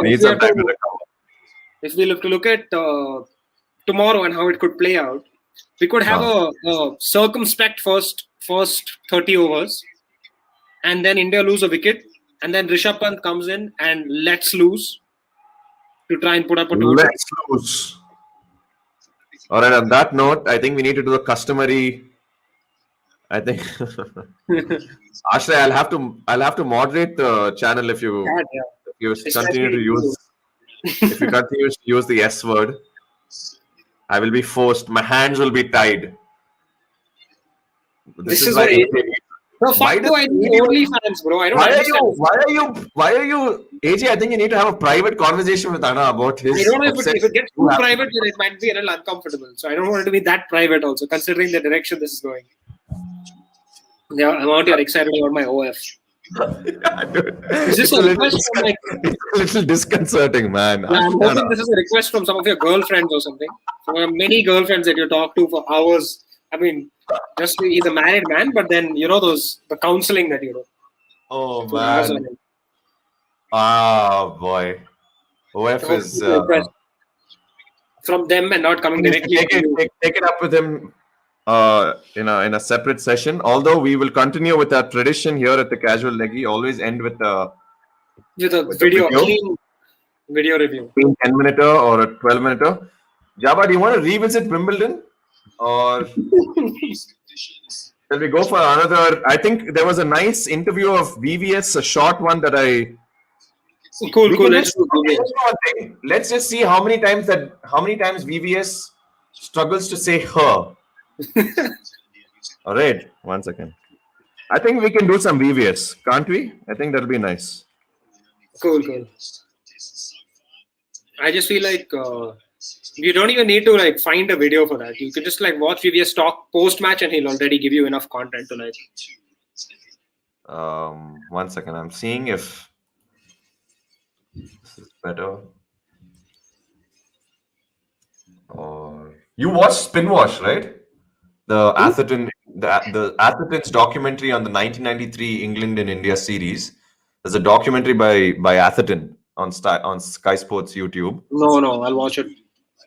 Needs some time to recover. If we look to look at tomorrow and how it could play out, we could have a circumspect first 30 overs, and then India lose a wicket, and then Rishabh Pant comes in and lets loose to try and put up a total. Let's lose. All right. On that note, I think we need to do the customary. I think Ashray, I'll have to moderate the channel if you continue to use the S word. I will be forced. My hands will be tied. This is why. No, fuck do I need OnlyFans, bro? I don't understand. Why are you, AJ? I think you need to have a private conversation with Anna about his. I don't know if it gets too private, then it might be a little uncomfortable. So I don't want it to be that private also, considering the direction this is going. Yeah, I'm out here excited about my OF. Is this a request from it's a little disconcerting, man. Yeah, I'm hoping this is a request from some of your girlfriends or something. So there are many girlfriends that you talk to for hours. I mean, just he's a married man, but then the counseling that you do. Oh man. Ah boy. OF is from them and not coming directly. Take it up with him in a separate session. Although we will continue with our tradition here at the Casual Leggy, always end with a clean video review. 10-minute or a 12-minute. Jabba, do you want to revisit Wimbledon? Or shall we go for another? I think there was a nice interview of VVS, a short one that I. Cool. Let's just see how many times VVS struggles to say her. All right, 1 second. I think we can do some VVS, can't we? I think that'll be nice. Cool. I just feel like you don't even need to find a video for that. You could just watch VVS talk post match, and he'll already give you enough content to 1 second. I'm seeing if this is better. Or you watched Spinwash, right? The Atherton's documentary on the 1993 England and India series. There's a documentary by Atherton on Sky Sports YouTube. No, I'll watch it.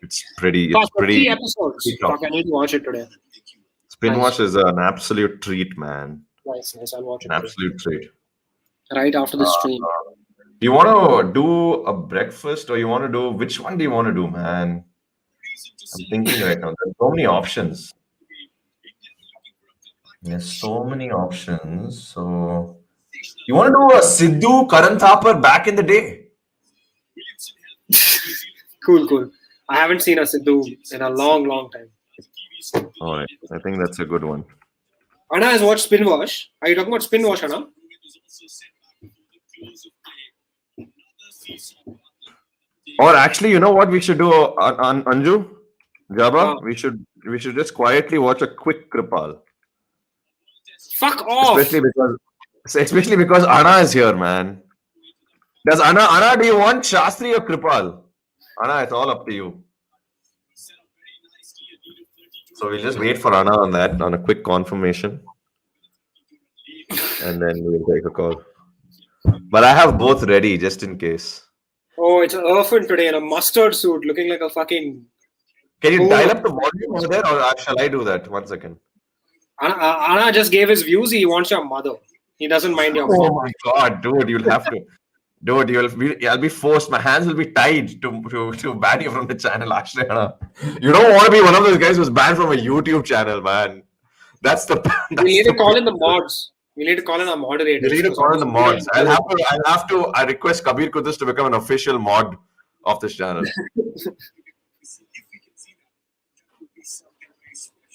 It's pretty. 3 episodes. Fuck, I need to watch it today. Spinwash is an absolute treat, man. Nice. I'll watch it. An absolute treat. right after the stream. Do you want to do a breakfast or you want to do which one do you want to do, man? I'm thinking right now. There's so many options. There's so many options. So you want to do a Sidhu Karan Thapar back in the day? Cool. I haven't seen a Sidhu in a long time. All right, I think that's a good one. Anna has watched Spin Wash. Are you talking about Spin Wash, Anna? Or actually, you know what we should do on Anju? Jabba? We should just quietly watch a quick Kripal. Fuck off. Especially because Anna is here, man. Does Anna, do you want Shastri or Kripal? Anna, it's all up to you. So we'll just wait for Anna on that, on a quick confirmation. And then we'll take a call. But I have both ready just in case. Oh, it's Irfan today in a mustard suit looking like a fucking... Can you dial up the volume over there or shall I do that? 1 second. Anna just gave his views. He wants your mother. He doesn't mind your mom. Oh my god, dude, you'll have to. Dude, I'll be forced. My hands will be tied to ban you from the channel, actually. You don't want to be one of those guys who's banned from a YouTube channel, man. We need to call in the mods. We need to call in our moderators. You need to call in the mods. I request Kabir Kudus to become an official mod of this channel.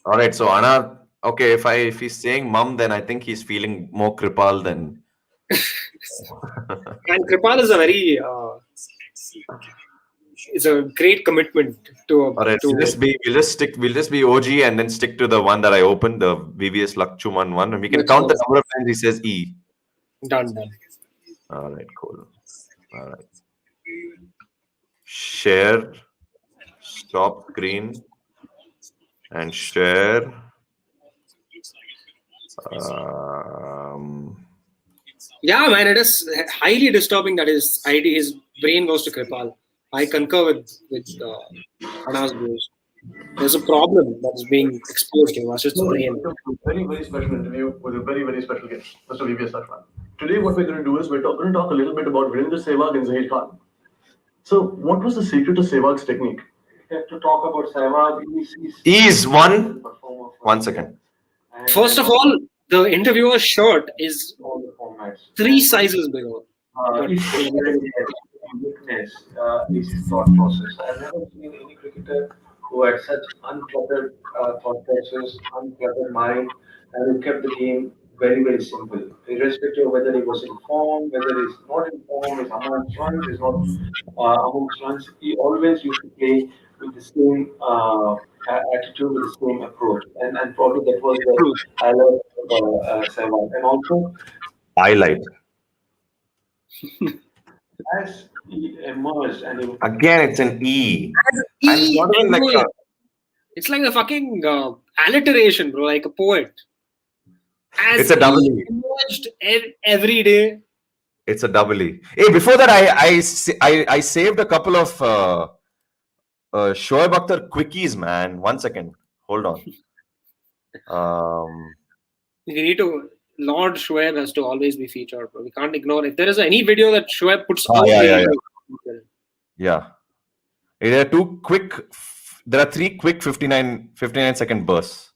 All right, so Anna, okay, if he's saying mum, then I think he's feeling more Kripal than. And Kripal is a very it's a great commitment to. All right, we'll just be OG and then stick to the one that I opened, the VVS Lakchuman one, and we can count the number of times he says E. Done. All right, cool. All right. Share, stop screen, and share. Yeah, man, it is highly disturbing that his brain goes to Kripal. I concur with Anna's views. There's a problem that's being exposed here. It's just brain. Very, very special interview with a very, very special guest, Mr. VVS Lakshman. Today, what we're going to do is we're going to talk a little bit about Virendra Sehwag and Zahir Khan. So, what was the secret to Sehwag's technique? To talk about Sehwag, He's one. 1 second. First of all, the interviewer's shirt is 3 sizes bigger. Weakness is his thought process. I've never seen any cricketer who had such uncluttered thought process, uncluttered mind, and who kept the game very, very simple. Irrespective of whether he was in form, whether he's not in form, is amongst runs, is not amongst runs, he always used to play with the same attitude, with the same approach. And probably that was the highlight of Sehwag. And also, Highlight. as he emerged and he Again, it's an E. It's like a fucking alliteration, bro, like a poet. As It's a double E. emerged every day. It's a double E. Hey, before that, I saved a couple of Shoaib Akhtar quickies, man. 1 second. Hold on. We need to. Lord Shoaib has to always be featured, bro. We can't ignore it. If there is any video that Shoaib puts out, Yeah. There are 3 quick 59 second bursts.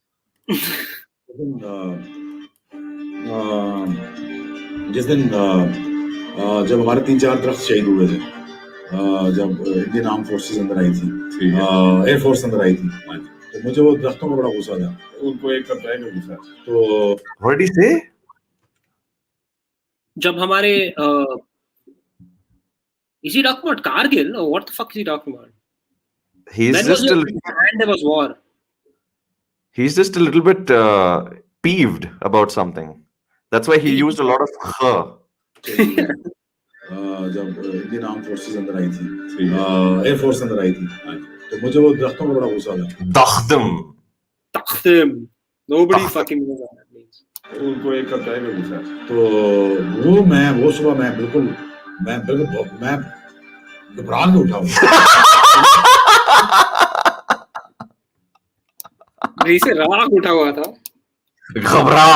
जिस दिन जब हमारे 3-4 दरख्त शहीद हुए थे, जब Indian arm forces अंदर आई थी, एयर फोर्स अंदर आई थी, तो मुझे वो दरख्तों में बड़ा गुस्सा था. उनको एक करता है गुस्सा. तो What did he say? जब हमारे is he talking about Kargil or what the fuck is he talking about? He's When just was a it? little, And there was war. he's just a little bit peeved about something. That's why he used a lot of her. जब Indian arm forces अंदर आई थी, air force अंदर आई थी, तो मुझे वो दरख्तों में बड़ा गुस्सा था. Takhtim. Nobody fucking knows what that means. उनको एक करता है गुस्सा. तो वो सुबह मैं बिल्कुल घबरा के उठा हूँ. से राग उठा हुआ था. घबरा.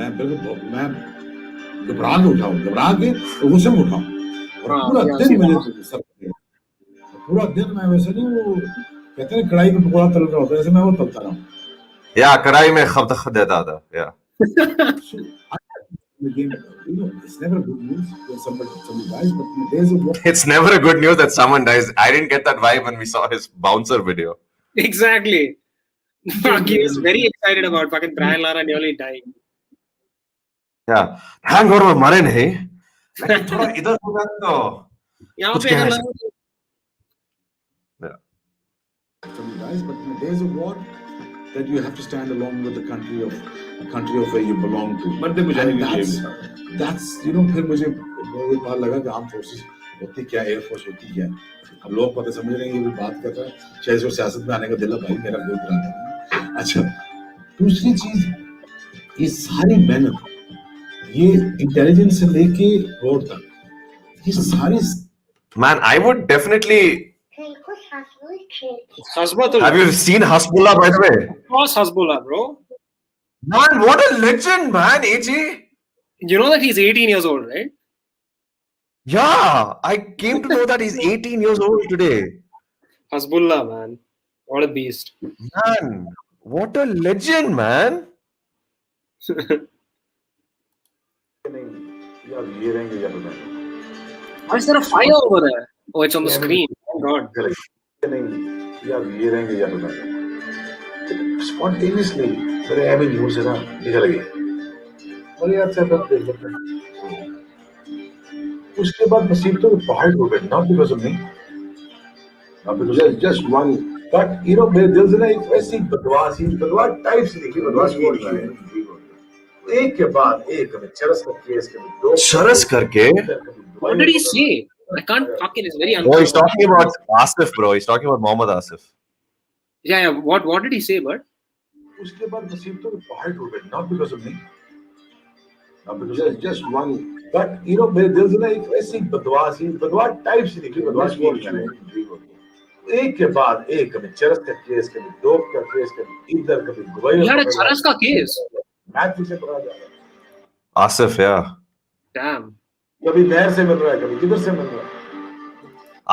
मैं बिल्कुल मैं घबरा के उठाऊं, घबरा के और गुस्से में उठाऊं और पूरा दिन मुझे सर पूरा दिन मैं वैसे नहीं वो कहते हैं कढ़ाई में पकौड़ा तल रहा होता है, ऐसे मैं वो तलता रहा हूँ. Yeah, कढ़ाई में खब देता था. Yeah. So, again, it's never good news when somebody dies, but in the days of war, It's never a good news that someone dies. I didn't get that vibe when we saw his bouncer video. Exactly. Fuck, he was very excited about fucking Brian Lara nearly dying. Yeah. Thank God वो मरे नहीं. लेकिन थोड़ा इधर हो गया तो यहाँ कुछ पे कहना अगर चाहिए. somebody dies, but in the days of war, that you have to stand along with the country of where you belong to. मरते And गुजारे that's फिर मुझे ये बात लगा कि आर्म फोर्सेस होती क्या, एयरफोर्स होती क्या. अब लोग पता समझ रहे हैं ये बात कर रहा है शायद वो सियासत में आने का दिल है भाई, मेरा कोई इरादा नहीं. अच्छा, दूसरी चीज ये सारी मेहनत, ये इंटेलिजेंस से लेके वोट तक, ये सारी Man, I would definitely. Hasbullah. Have you seen Hasbullah, by the way? Of course, Hasbullah, bro. Man, what a legend, man, AG. You know that he's 18 years old, right? Yeah, I came to know that he's 18 years old today. Hasbullah, man. What a beast. Man, what a legend, man. ये रहेंगे या नहीं. Why is there a fire over there? Oh, it's on the screen. Thank God. नहीं यार ये रहेंगे या नहीं. Spontaneously मेरे एम न्यूज से ना निकल गए और यार से बात देख लेते हैं. उसके बाद नसीब तो पहाड़ हो गए, not because of me, not because just one, but मेरे दिल से ना एक ऐसी बदवास टाइप से निकली, बदवास बोल रहा है एक के बाद एक, कभी चरस करके इसके दो चरस करके. What did he say? I can't fucking. It's very Oh, unclear. he's talking about Asif, bro. He's talking about Mohammad Asif. Yeah. What did he say, bud? उसके बाद नसीब तो पहाड़ हो गए, not because of me, not because just one, but मेरे दिल से ना एक ऐसी बदवास टाइप से निकली, बदवास बोल रहा है एक के बाद एक, कभी चरस का केस, कभी डोप का केस, कभी इधर, कभी Dubai. He had a charas ka case. Match से पकड़ा जा रहा है, Asif, yeah. Damn. कभी नहर से मिल रहा है, कभी किधर से मिल रहा है.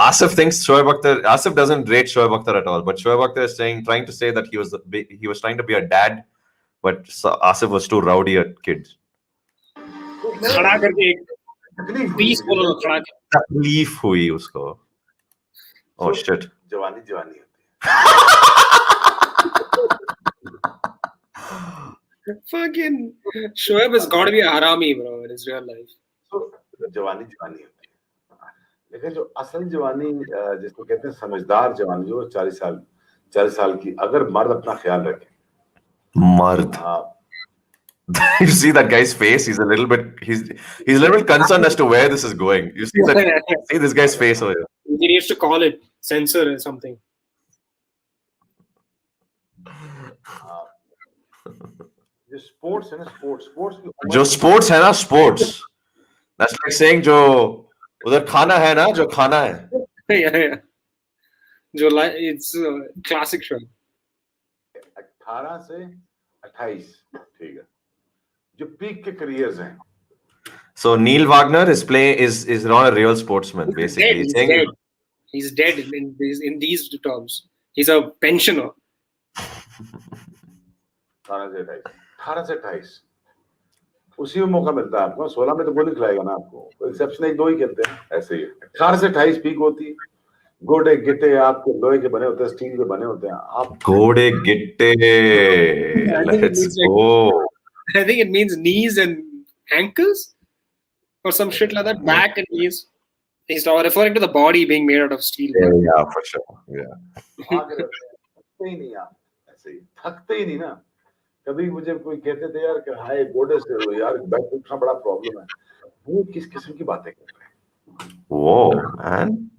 Asif thinks Shoaib Akhtar. Asif doesn't rate Shoaib Akhtar at all, but Shoaib Akhtar is trying to say that he was trying to be a dad, but Asif was too rowdy a kid. खड़ा करके एक piece बोलो ना, खड़ा करके. तकलीफ हुई उसको. Oh shit. जवानी होती है. Fucking Shoaib has got to be a harami, bro, in his real life. तो जवानी होती है, लेकिन जो असल जवानी जिसको कहते हैं समझदार जवानी, जो 40 साल की, अगर मर्द अपना ख्याल रखे. Mard. You see that guy's face? He's a little bit concerned as to where this is going. You see this guy's face over here. He needs to call it censor or something. जो sports है ना, जो sports है ना, sports. That's like saying जो उधर खाना है ना, जो खाना है. Yeah. It's a classic show. 18 से 28, ठीक है, जो पीक के करियर्स हैं. So Neil Wagner is not a real sportsman, basically. He's dead in these terms. He's a pensioner. 18 से 28 उसी में मौका मिलता है आपको. 16 में तो गोली खिलाएगा ना आपको, एक्सेप्शन एक दो ही कहते हैं, ऐसे ही. 18 से 28 पीक होती. गोडे गिट्टे आपके लोहे के बने होते हैं, स्टील के बने होते हैं. आप घोड़े गिट्टे. Let's go. I think it means knees and ankles or some shit like that. Back and knees. He's referring to the body being made out of steel. Yeah, for sure. Yeah. थकते ही नहीं आप, ऐसे ही थकते ही नहीं ना. कभी मुझे कोई कहते थे यार कि हाय गोडे से हो यार, बैक उठना बड़ा प्रॉब्लम है. वो किस किस्म की बातें कर रहे हैं. Whoa, man.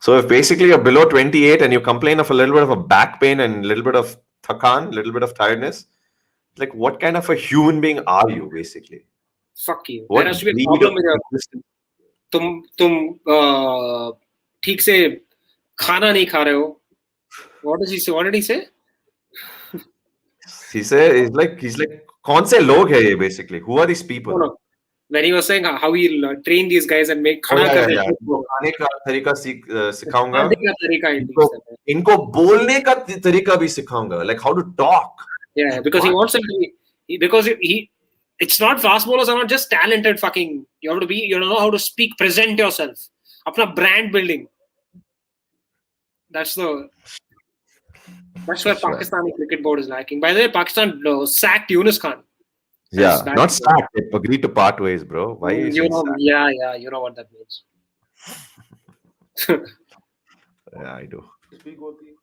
So if basically you're below 28 and you complain of a little bit of a back pain and a little bit of thakan, little bit of tiredness, like what kind of a human being are you, basically? Fuck you. What There has to be a breed problem of with your. existence? तुम ठीक से खाना नहीं खा रहे हो. What did he say? He said he's like कौन से लोग हैं ये basically? Who are these people? No, no. When he was saying how he'll train these guys and make Oh, खड़ा yeah, कर yeah, देते yeah. हैं। इनको खाने का तरीका सिखाऊंगा। खाने का तरीका इनको इनको बोलने का तरीका भी सिखाऊंगा, like how to talk. Yeah, because he wants them to be. Because it's not fast bowlers are not just talented. Fucking, you have to be. You know how to speak, present yourself. अपना brand building. That's where That's right. Pakistani cricket board is lacking. By the way, Pakistan sacked Yunus Khan. Yeah, not sacked. They agreed to part ways, bro. Why are you saying sacked? Yeah, you know what that means. Yeah, I do. Speak होती है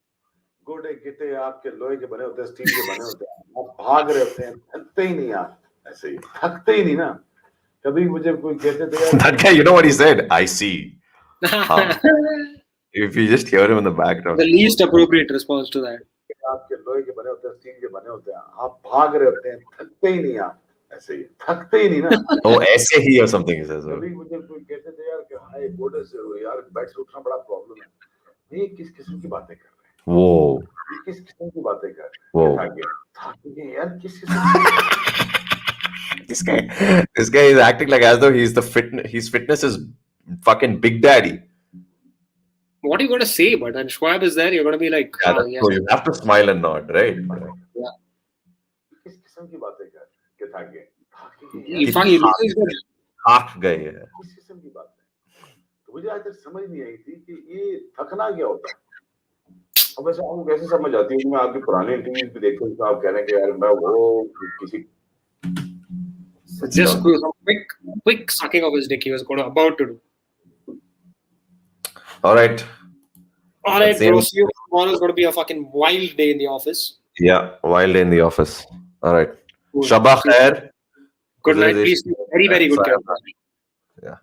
गोडे गिटे आपके लोहे के बने होते हैं steel के बने होते हैं आप भाग रहे होते हैं थकते ही नहीं आप ऐसे ही थकते ही नहीं ना कभी मुझे कोई कहते थे यार That guy, you know what he said? I see. If you just hear him in the background. The least appropriate response to that. आपके लोहे के बने होते हैं स्टील के बने होते हैं आप भाग रहे होते हैं थकते ही नहीं आप ऐसे ही थकते ही नहीं ना Oh, ऐसे ही or something he says. कभी मुझे कोई कहते थे यार कि हाय गोडे से यार बैट से उठना बड़ा प्रॉब्लम है ये किस किस्म की बातें कर रहे हैं Whoa. ये किस किस्म की बातें कर रहे हैं Whoa. थक गए यार किस किस्म This guy is acting like as though he's his fitness is fucking Big Daddy. What are you going to say? But when Schwab is there, you're going to be like, Yeah, that's true. You have to smile and nod, right? Yeah. किस किस्म की बातें कर रहे हैं कि थक गए Half गए हैं। किस किस्म की बात है तो मुझे आज तक समझ नहीं आई थी कि ये थकना क्या होता है अब वैसे आपको कैसे समझ आती है कि मैं आपके पुराने इंटरव्यूज भी देखता हूँ आप कह रहे हैं कि यार मैं वो किसी just quick sucking of his dick he was about to do. All right. All right, bro. See you tomorrow is going to be a fucking wild day in the office. Yeah, wild day in the office. All right. Cool. Shabba khair. Good night. Please, very, very good care. Yeah.